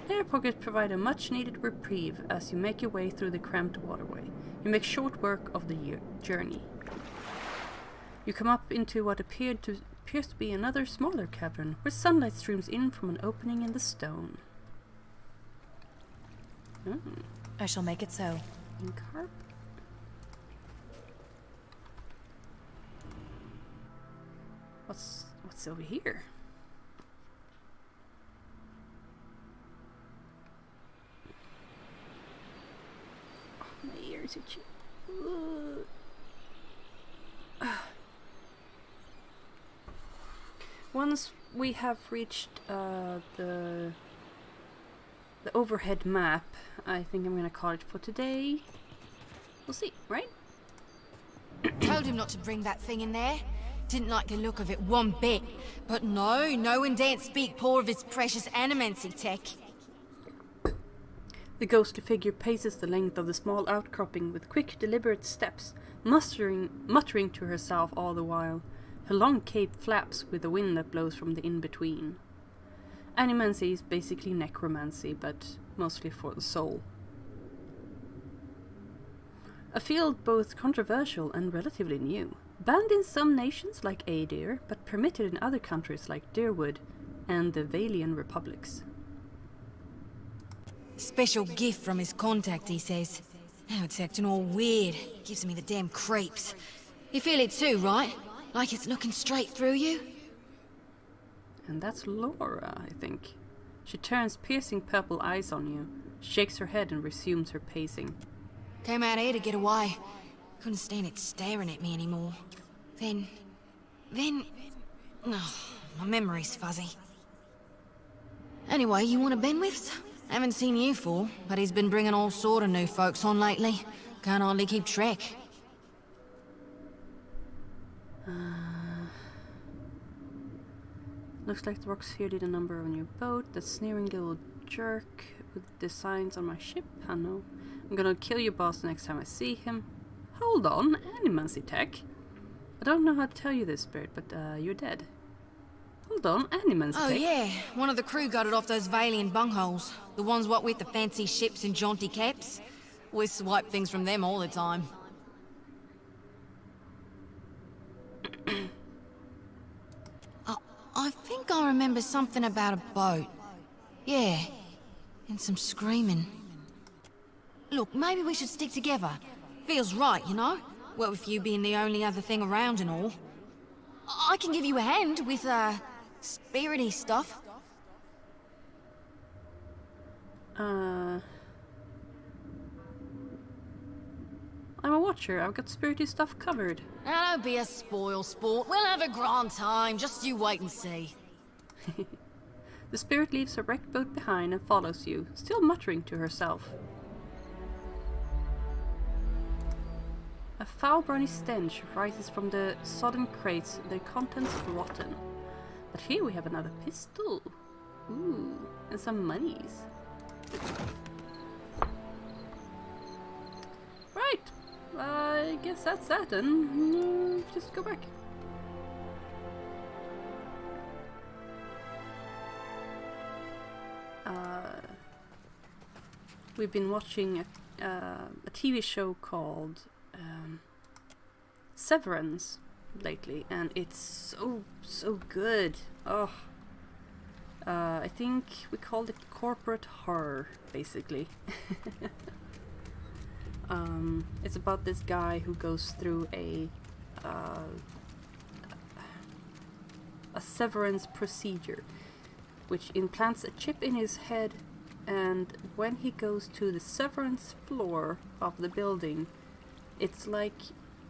Air pockets provide a much-needed reprieve as you make your way through the cramped waterway. You make short work of the journey. You come up into what appears to be another smaller cavern, where sunlight streams in from an opening in the stone. I shall make it so. Carp. What's over here? Oh, my ears itchy. Once we have reached the overhead map, I think I'm gonna call it for today. We'll see, right? Told him not to bring that thing in there. Didn't like the look of it one bit. But no one daren't speak poor of his precious animancy tech. The ghostly figure paces the length of the small outcropping with quick, deliberate steps, muttering to herself all the while. Her long cape flaps with the wind that blows from the in-between. Animancy is basically necromancy, but mostly for the soul. A field both controversial and relatively new. Banned in some nations like Adir, but permitted in other countries like Deerwood and the Valian republics. Special gift from his contact, he says. Now it's acting all weird. Gives me the damn creeps. You feel it too, right? Like it's looking straight through you? And that's Laura, I think. She turns piercing purple eyes on you, shakes her head and resumes her pacing. Came out here to get away. Couldn't stand it staring at me anymore. Then... Oh, my memory's fuzzy. Anyway, you want to Benwith's? Haven't seen you for, but he's been bringing all sort of new folks on lately. Can't hardly keep track. Looks like the rocks here did a number on your boat. That sneering little jerk with designs on my ship. I know. I'm gonna kill your boss next time I see him. Hold on, animancy tech. I don't know how to tell you this, Spirit, but you're dead. Hold on, animancy tech. Oh yeah, one of the crew got it off those Valian bungholes. The ones what with the fancy ships and jaunty caps. We swipe things from them all the time. I think I remember something about a boat. Yeah, and some screaming. Look, maybe we should stick together. Feels right, you know? Well, with you being the only other thing around and all. I can give you a hand with, spirity stuff. I'm a watcher. I've got spirity stuff covered. Now, don't be a spoil sport. We'll have a grand time. Just you wait and see. The spirit leaves her wrecked boat behind and follows you, still muttering to herself. A foul briny stench rises from the sodden crates, their contents rotten. But here we have another pistol. Ooh, and some monies. Right, I guess that's that then. Just go back. We've been watching a TV show called Severance lately, and it's so good. Oh, I think we called it corporate horror, basically. It's about this guy who goes through a severance procedure, which implants a chip in his head, and when he goes to the severance floor of the building, it's like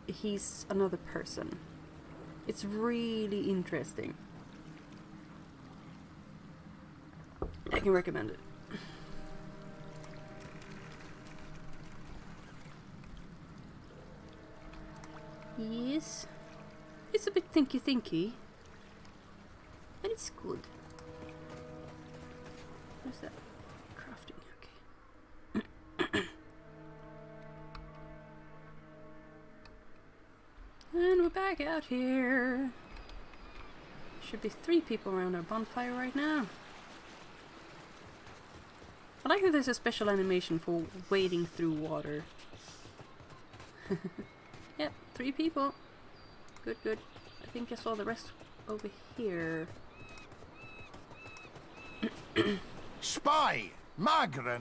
he's another person. It's really interesting. I can recommend it. Yes, it's a bit thinky, but it's good. What's that? Crafting, okay. And we're back out here. Should be 3 people around our bonfire right now. I like that there's a special animation for wading through water. Yep, 3 people. Good, good. I think I saw the rest over here. Spy! Margaret!